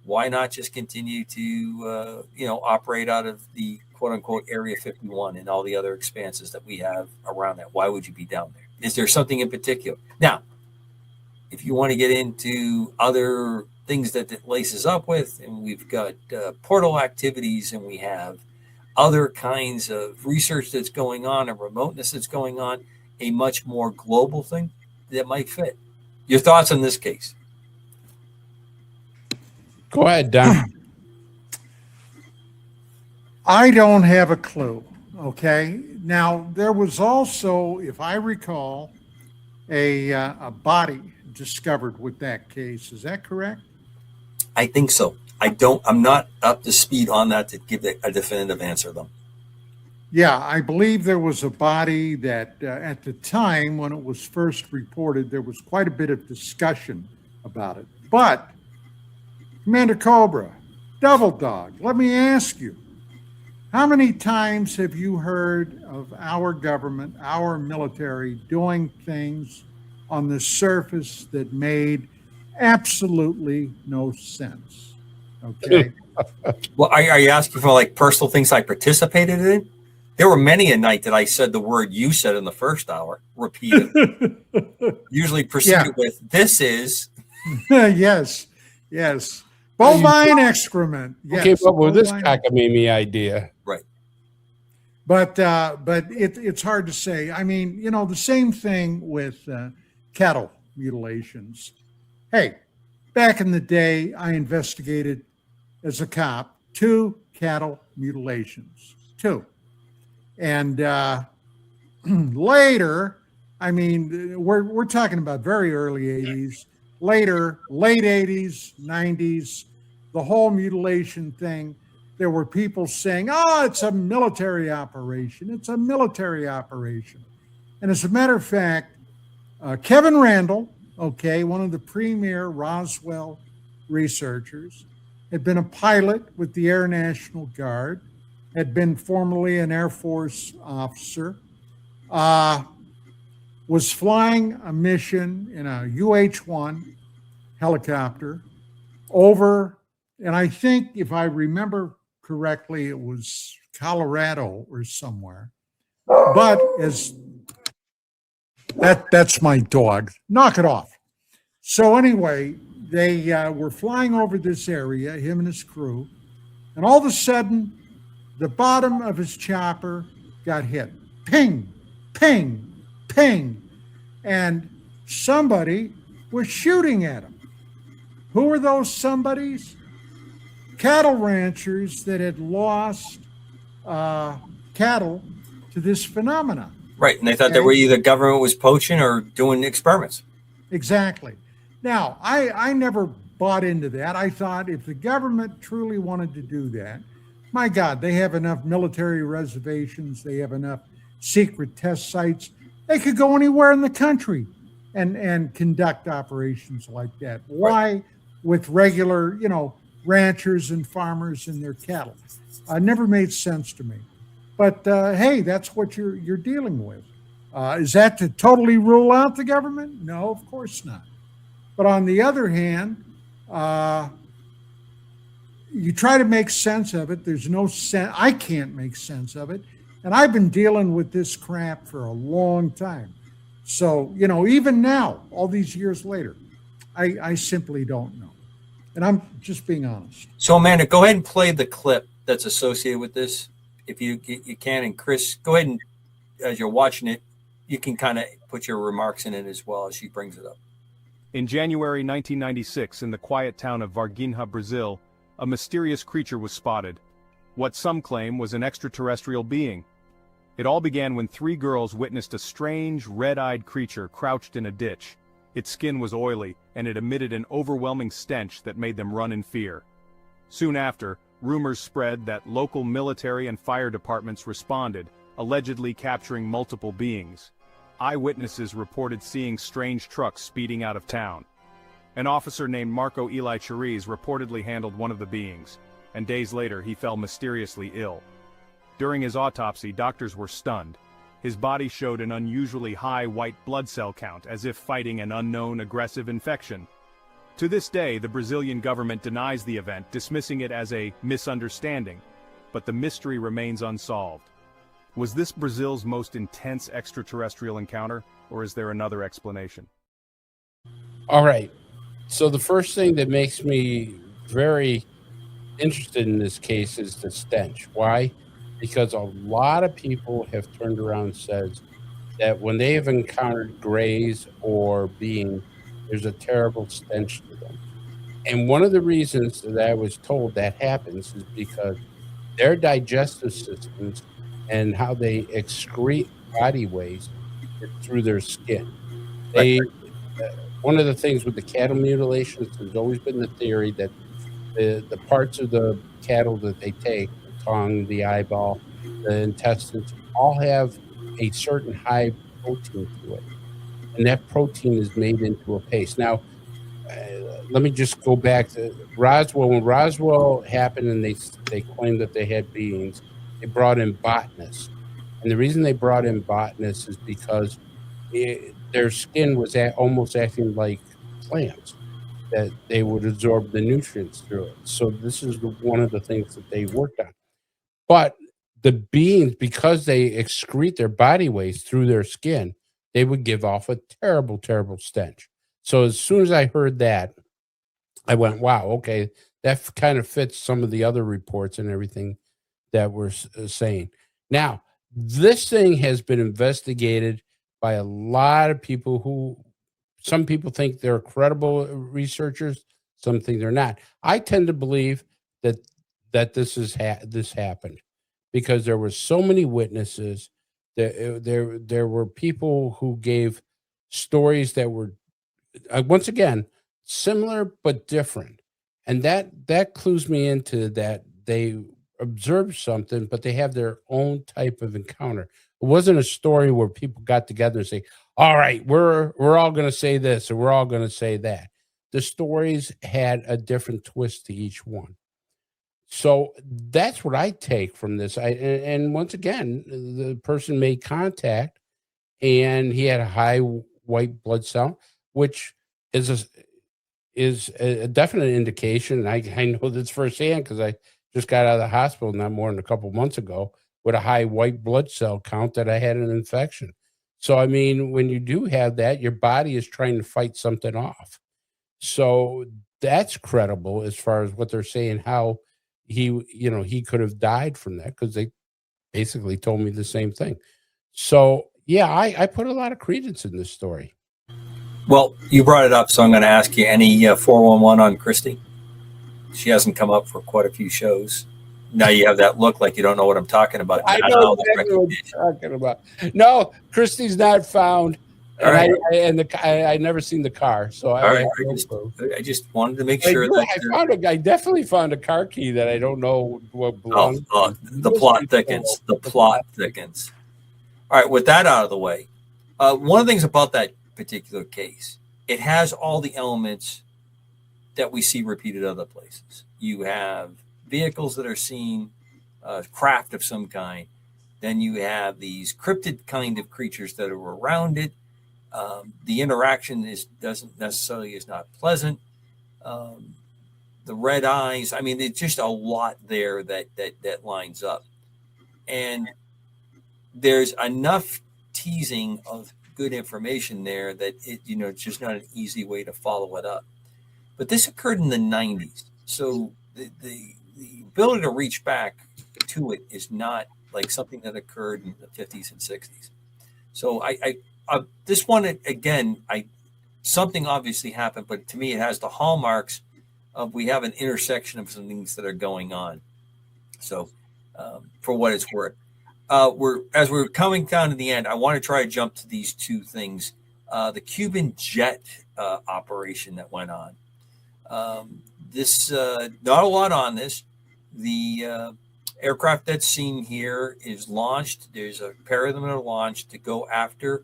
Why not just continue to operate out of the quote unquote Area 51 and all the other expanses that we have around that? Why would you be down there? Is there something in particular? Now, if you want to get into other things that it laces up with, and we've got portal activities, and we have other kinds of research that's going on and remoteness that's going on, a much more global thing that might fit. Your thoughts on this case? Go ahead, Don. I don't have a clue. Okay. Now, there was also, if I recall, a body discovered with that case. Is that correct? I think so. I'm not up to speed on that to give a definitive answer, though. Yeah, I believe there was a body that at the time when it was first reported, there was quite a bit of discussion about it. But, Commander Cobra, Devil Dog, let me ask you, how many times have you heard of our government, our military, doing things on the surface that made absolutely no sense? Okay. Well, are you asking for like personal things I participated in? There were many a night that I said the word you said in the first hour, repeated, usually preceded with, this is. Yes. Bovine excrement. Who came up with this cockamamie idea? Right. But it's hard to say. I mean, the same thing with cattle mutilations. Hey, back in the day, I investigated as a cop 2 cattle mutilations. 2. And later, I mean, we're talking about very early 80s. Later, late 80s, 90s, the whole mutilation thing, there were people saying, oh, it's a military operation. It's a military operation. And as a matter of fact, Kevin Randall, one of the premier Roswell researchers, had been a pilot with the Air National Guard, had been formerly an Air Force officer, was flying a mission in a UH-1 helicopter over, and I think if I remember correctly, it was Colorado or somewhere. But that's my dog. Knock it off. So anyway, they were flying over this area, him and his crew, and all of a sudden, the bottom of his chopper got hit. Ping, ping, ping. And somebody was shooting at him. Who are those somebodies? Cattle ranchers that had lost cattle to this phenomenon. Right. And they thought that either government was poaching or doing experiments. Exactly. Now, I never bought into that. I thought if the government truly wanted to do that, my God, they have enough military reservations, they have enough secret test sites. They could go anywhere in the country and conduct operations like that. Why with regular, ranchers and farmers and their cattle? Never made sense to me. But hey, that's what you're dealing with. Is that to totally rule out the government? No, of course not. But on the other hand, you try to make sense of it. There's no sense. I can't make sense of it. And I've been dealing with this crap for a long time. So, even now, all these years later, I simply don't know. And I'm just being honest. So, Amanda, go ahead and play the clip that's associated with this, if you can. And Chris, go ahead and, as you're watching it, you can kind of put your remarks in it as well as she brings it up. In January 1996, in the quiet town of Varginha, Brazil, a mysterious creature was spotted. What some claim was an extraterrestrial being. It all began when 3 girls witnessed a strange, red-eyed creature crouched in a ditch. Its skin was oily, and it emitted an overwhelming stench that made them run in fear. Soon after, rumors spread that local military and fire departments responded, allegedly capturing multiple beings. Eyewitnesses reported seeing strange trucks speeding out of town. An officer named Marco Eli Chiriz reportedly handled one of the beings, and days later he fell mysteriously ill. During his autopsy, doctors were stunned. His body showed an unusually high white blood cell count, as if fighting an unknown aggressive infection. To this day, the Brazilian government denies the event, dismissing it as a misunderstanding, but the mystery remains unsolved. Was this Brazil's most intense extraterrestrial encounter, or is there another explanation? All right. So the first thing that makes me very interested in this case is the stench. Why? Because a lot of people have turned around and said that when they have encountered grays or beings, there's a terrible stench to them. And one of the reasons that I was told that happens is because their digestive systems and how they excrete body waste through their skin. One of the things with the cattle mutilations, there's always been the theory that the parts of the cattle that they take, the tongue, the eyeball, the intestines, all have a certain high protein to it. And that protein is made into a paste. Now, let me just go back to Roswell. When Roswell happened and they claimed that they had beings, they brought in botanists. And the reason they brought in botanists is because their skin was almost acting like plants, that they would absorb the nutrients through it. So this is one of the things that they worked on. But the beings, because they excrete their body waste through their skin, they would give off a terrible, terrible stench. So as soon as I heard that, I went, wow, okay, that kind of fits some of the other reports and everything that we're saying. Now, this thing has been investigated by a lot of people who, some people think they're credible researchers, some think they're not. I tend to believe that this happened because there were so many witnesses. There were people who gave stories that were, once again, similar but different. And that clues me into that they observed something, but they have their own type of encounter. It wasn't a story where people got together and say, all right, we're all going to say this or we're all going to say that. The stories had a different twist to each one. So that's what I take from this. And once again, the person made contact and he had a high white blood cell, which is a definite indication. I know this firsthand because I just got out of the hospital not more than a couple months ago with a high white blood cell count that I had an infection. So, I mean, when you do have that, your body is trying to fight something off. So that's credible as far as what they're saying, how he could have died from that, because basically told me the same thing. So yeah, I put a lot of credence in this story. Well, you brought it up, so I'm going to ask you, any 411 on Christy? She hasn't come up for quite a few shows. Now you have that look like you don't know what I'm talking about. I know exactly what you're talking about. No, Christy's not found. All right. I never seen the car, so I just wanted to make sure that I definitely found a car key that I don't know what belongs. The plot thickens. The plot thickens. All right, with that out of the way, one of the things about that particular case, it has all the elements that we see repeated other places. You have vehicles that are seen, craft of some kind. Then you have these cryptid kind of creatures that are around it. The interaction is not pleasant. The red eyes. I mean, there's just a lot there that lines up, and there's enough teasing of good information there that it's just not an easy way to follow it up. But this occurred in the 90s, so the ability to reach back to it is not like something that occurred in the 50s and 60s. So I this one again, something obviously happened, but to me it has the hallmarks of we have an intersection of some things that are going on. So for what it's worth, as we're coming down to the end, I want to try to jump to these two things: the Cuban jet operation that went on. This not a lot on this. The aircraft that's seen here is launched. There's a pair of them that are launched to go after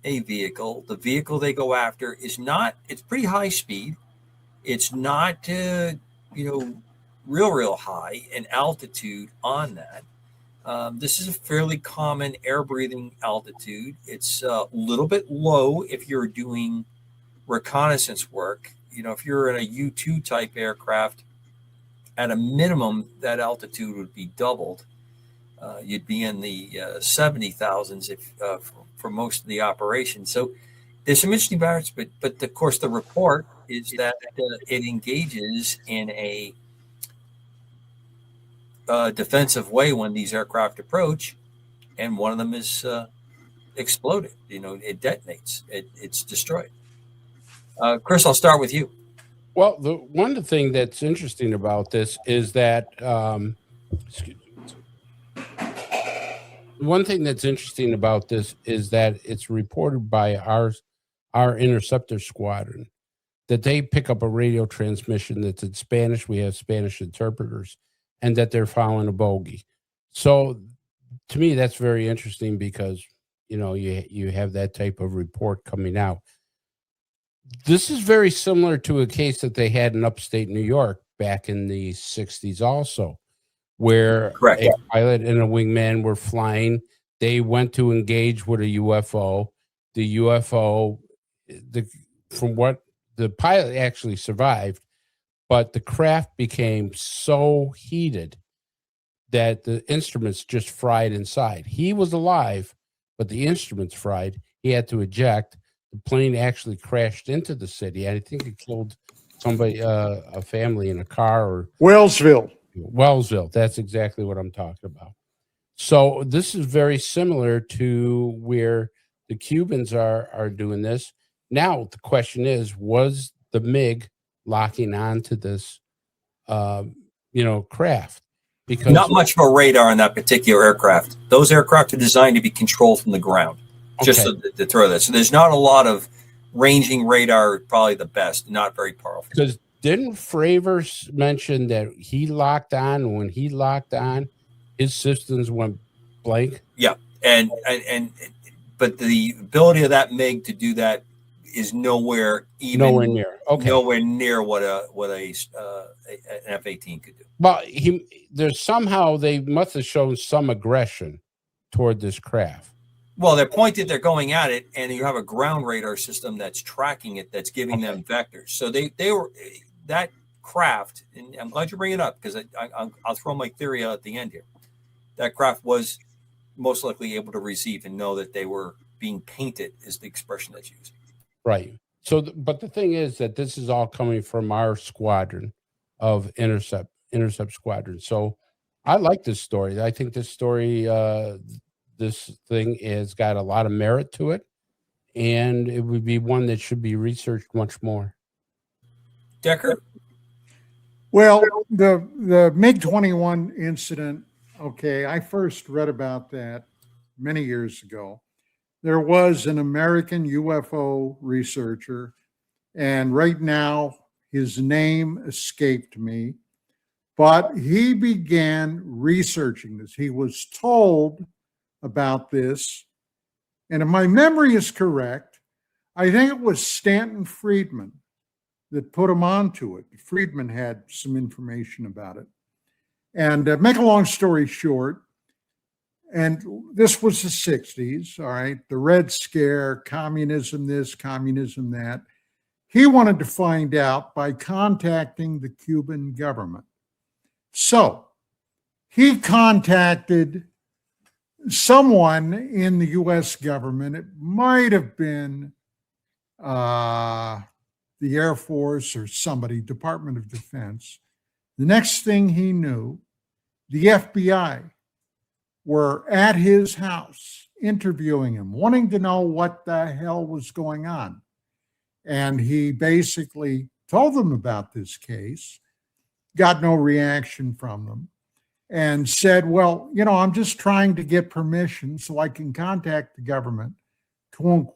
a vehicle. The vehicle they go after is not, it's pretty high speed. It's not, real high in altitude on that. This is a fairly common air breathing altitude. It's a little bit low if you're doing reconnaissance work. If you're in a U-2 type aircraft, at a minimum, that altitude would be doubled. You'd be in the 70,000s for most of the operation. So there's some interesting barriers, but of course the report is that it engages in a defensive way when these aircraft approach, and one of them is exploded. It detonates. It's destroyed. Chris, I'll start with you. Well, one thing that's interesting about this is that it's reported by our interceptor squadron that they pick up a radio transmission that's in Spanish. We have Spanish interpreters, and that they're following a bogey. So to me, that's very interesting because you have that type of report coming out. This is very similar to a case that they had in upstate New York back in the 60s also, where a pilot and a wingman were flying. They went to engage with a UFO. The UFO, from what the pilot actually survived, but the craft became so heated that the instruments just fried inside. He was alive, but the instruments fried. He had to eject. The plane actually crashed into the city. I think it killed somebody, a family in a car. Or Wellsville. That's exactly what I'm talking about. So this is very similar to where the Cubans are doing this. Now the question is, was the MiG locking onto this, craft? Because not much of a radar on that particular aircraft. Those aircraft are designed to be controlled from the ground. Just to throw that. So there's not a lot of ranging radar, probably the best, not very powerful. Because didn't Fravor mention that he locked on, when he locked on, his systems went blank? Yeah. But the ability of that MiG to do that is nowhere near. Okay. Nowhere near what an F-18 could do. But they must have shown some aggression toward this craft. Well, they're pointed, they're going at it, and you have a ground radar system that's tracking it, that's giving them vectors. So they were, that craft, and I'm glad you bring it up because I'll throw my theory out at the end here. That craft was most likely able to receive and know that they were being painted, is the expression that's used. Right. So, but the thing is that this is all coming from our squadron of intercept squadron. So I like this story. I think this story, this thing has got a lot of merit to it, and it would be one that should be researched much more. Decker? Well, the MiG-21 incident, okay, I first read about that many years ago. There was an American UFO researcher, and right now his name escaped me, but he began researching this. He was told about this, and if my memory is correct, I think it was Stanton Friedman that put him onto it. Friedman had some information about it. And make a long story short, and this was the 60s, all right, the Red Scare, communism this, communism that. He wanted to find out by contacting the Cuban government. So he contacted someone in the U.S. government. It might have been the Air Force or somebody, Department of Defense. The next thing he knew, the FBI were at his house interviewing him, wanting to know what the hell was going on. And he basically told them about this case, got no reaction from them, and said, well, I'm just trying to get permission so I can contact the government to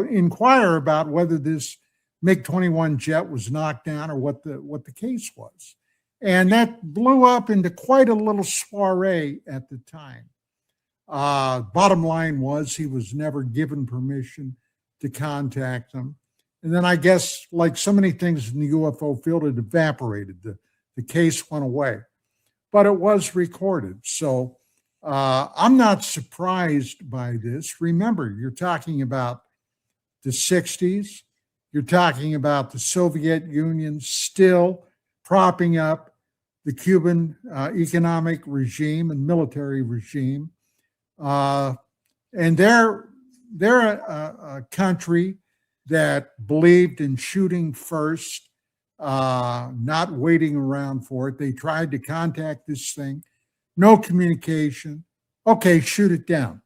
inquire about whether this MiG-21 jet was knocked down or what the case was. And that blew up into quite a little soiree at the time. Bottom line was he was never given permission to contact them. And then I guess, like so many things in the UFO field, it evaporated. The case went away. But it was recorded. So I'm not surprised by this. Remember, you're talking about the 60s. You're talking about the Soviet Union still propping up the Cuban economic regime and military regime. And they're a country that believed in shooting first, not waiting around for it. They tried to contact this thing, no communication. Okay, shoot it down.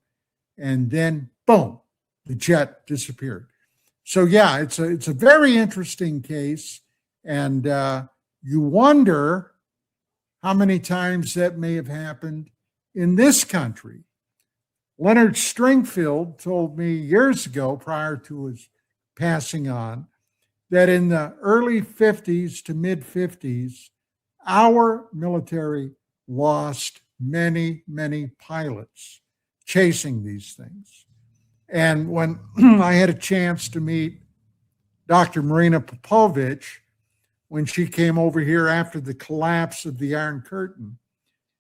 And then, boom, the jet disappeared. So yeah, it's a very interesting case, and you wonder how many times that may have happened in this country. Leonard Stringfield told me years ago, prior to his passing on, that in the early 50s to mid 50s, our military lost many, many pilots chasing these things. And when I had a chance to meet Dr. Marina Popovich, when she came over here after the collapse of the Iron Curtain,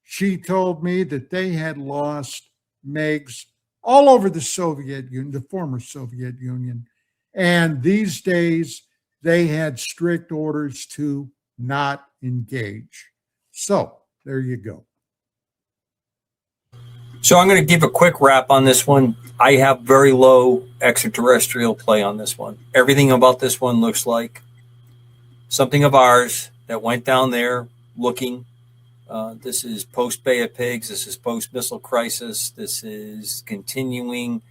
she told me that they had lost MiGs all over the Soviet Union, the former Soviet Union. And these days, they had strict orders to not engage. So there you go. So I'm going to give a quick wrap on this one. I have very low extraterrestrial play on this one. Everything about this one looks like something of ours that went down there looking. This is post Bay of Pigs. This is post missile crisis. This is continuing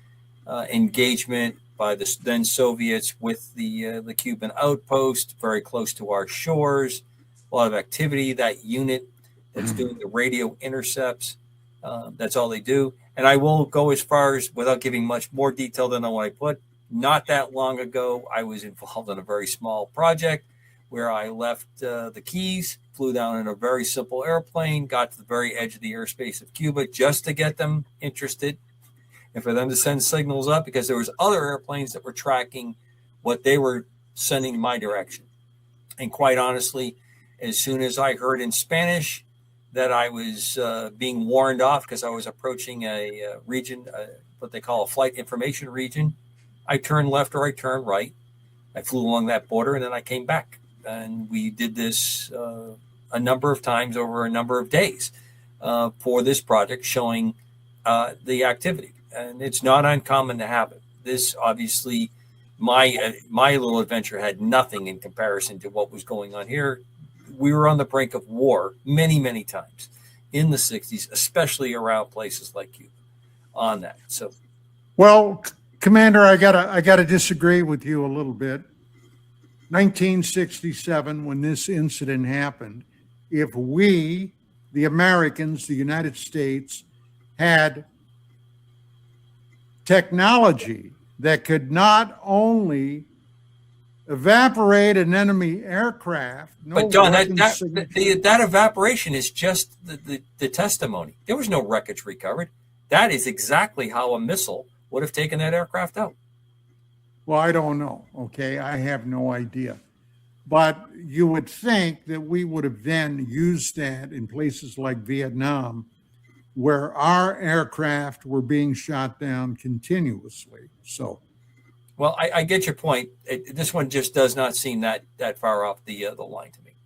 engagement by the then Soviets with the Cuban outpost, very close to our shores. A lot of activity. That unit that's doing the radio intercepts. That's all they do. And I will go as far as, without giving much more detail than what I put, not that long ago, I was involved in a very small project where I left the Keys, flew down in a very simple airplane, got to the very edge of the airspace of Cuba just to get them interested and for them to send signals up, because there was other airplanes that were tracking what they were sending in my direction. And quite honestly, as soon as I heard in Spanish that I was being warned off because I was approaching a region, what they call a flight information region, I turned left or I turned right. I flew along that border and then I came back. And we did this a number of times over a number of days for this project, showing the activity. And it's not uncommon to have it. This obviously, my little adventure had nothing in comparison to what was going on here. We were on the brink of war many, many times in the 60s, especially around places like Cuba on that. So, Well, Commander, I gotta disagree with you a little bit. 1967, when this incident happened, if we, the Americans, the United States, had technology that could not only evaporate an enemy aircraft, no but John, weapons that evaporation is just the testimony. There was no wreckage recovered. That is exactly how a missile would have taken that aircraft out. Well, I don't know. Okay. I have no idea. But you would think that we would have then used that in places like Vietnam, where our aircraft were being shot down continuously. So, well, I get your point. This one just does not seem that far off the line to me.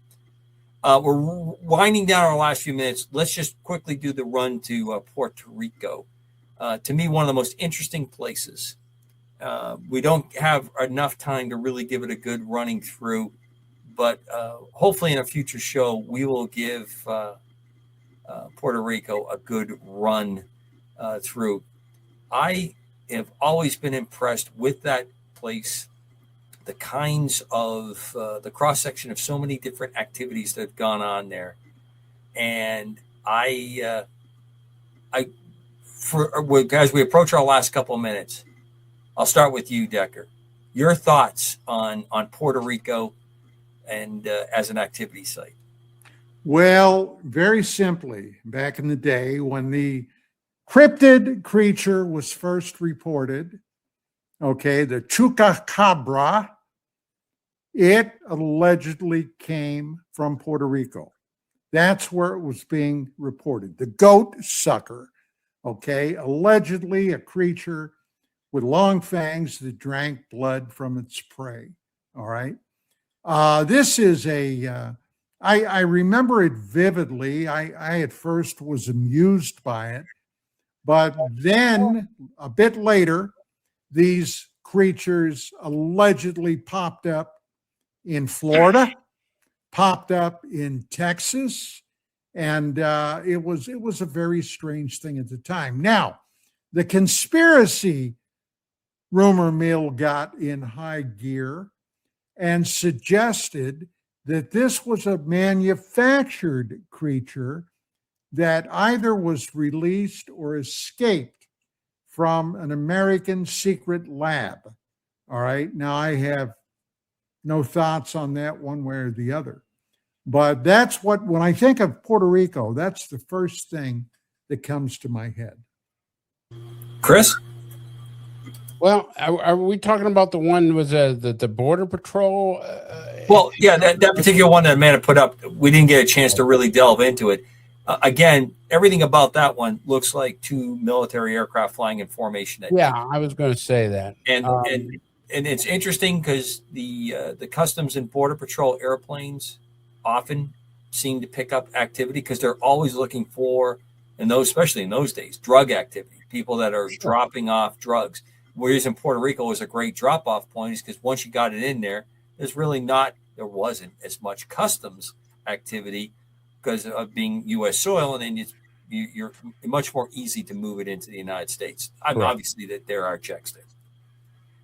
We're winding down our last few minutes. Let's just quickly do the run to Puerto Rico. To me, one of the most interesting places. We don't have enough time to really give it a good running through, but hopefully in a future show, we will give Puerto Rico a good run through. I have always been impressed with that place, the kinds of the cross section of so many different activities that have gone on there, and as we approach our last couple of minutes, I'll start with you, Decker. Your thoughts on Puerto Rico and as an activity site. well, very simply, back in the day when the cryptid creature was first reported, okay, the chupacabra, it allegedly came from Puerto Rico. That's where it was being reported. The goat sucker, okay, allegedly a creature with long fangs that drank blood from its prey. All right. This is I remember it vividly. I at first was amused by it, but then a bit later, these creatures allegedly popped up in Florida, popped up in Texas, and it was a very strange thing at the time. Now, the conspiracy rumor mill got in high gear and suggested that this was a manufactured creature that either was released or escaped from an American secret lab. All right. Now, I have no thoughts on that one way or the other. But that's what, when I think of Puerto Rico, that's the first thing that comes to my head. Chris? Well, are we talking about the one was the Border Patrol? Well, yeah, that particular one that Amanda put up, we didn't get a chance to really delve into it. Again, everything about that one looks like two military aircraft flying in formation. Yeah, I was going to say that. And it's interesting because the Customs and Border Patrol airplanes often seem to pick up activity because they're always looking for, and those, especially in those days, drug activity, people that are dropping off drugs. Whereas in Puerto Rico was a great drop-off point is because once you got it in there, there wasn't as much customs activity because of being U.S. soil, and then you're much more easy to move it into the United States. Obviously, that there are checks there.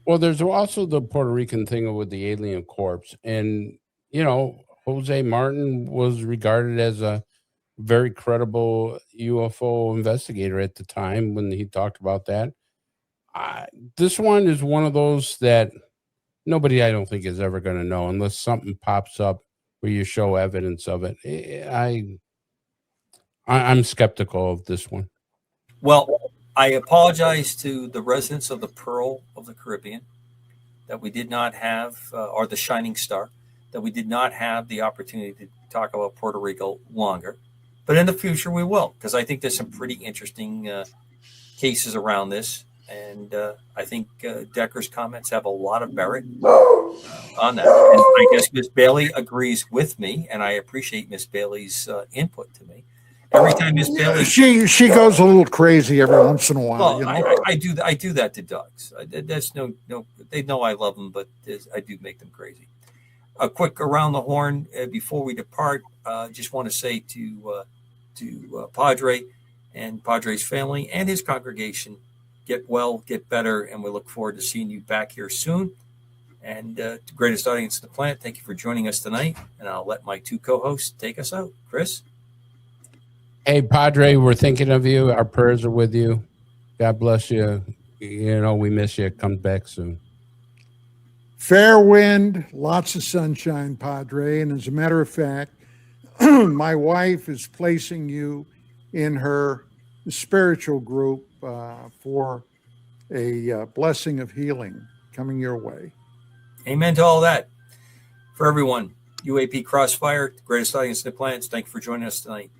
Well, there's also the Puerto Rican thing with the alien corpse, and Jose Martin was regarded as a very credible UFO investigator at the time when he talked about that. This one is one of those that nobody, I don't think, is ever going to know unless something pops up where you show evidence of it. I'm skeptical of this one. Well, I apologize to the residents of the Pearl of the Caribbean that we did not have, or the Shining Star, that we did not have the opportunity to talk about Puerto Rico longer. But in the future, we will, because I think there's some pretty interesting cases around this. And I think Decker's comments have a lot of merit on that. And I guess Miss Bailey agrees with me, and I appreciate Miss Bailey's input to me. Every time Miss Bailey, she goes a little crazy every once in a while. Well, I do that to dogs. That's no. They know I love them, but I do make them crazy. A quick around the horn before we depart. Just want to say to to Padre and Padre's family and his congregation. Get well, get better, and we look forward to seeing you back here soon. And the greatest audience on the planet, thank you for joining us tonight. And I'll let my two co-hosts take us out. Chris? Hey, Padre, we're thinking of you. Our prayers are with you. God bless you. You know, we miss you. Come back soon. Fair wind, lots of sunshine, Padre. And as a matter of fact, my wife is placing you in her spiritual group for a blessing of healing coming your way. Amen to all that. For everyone, UAP Crossfire, the greatest audience on the planet, thank you for joining us tonight.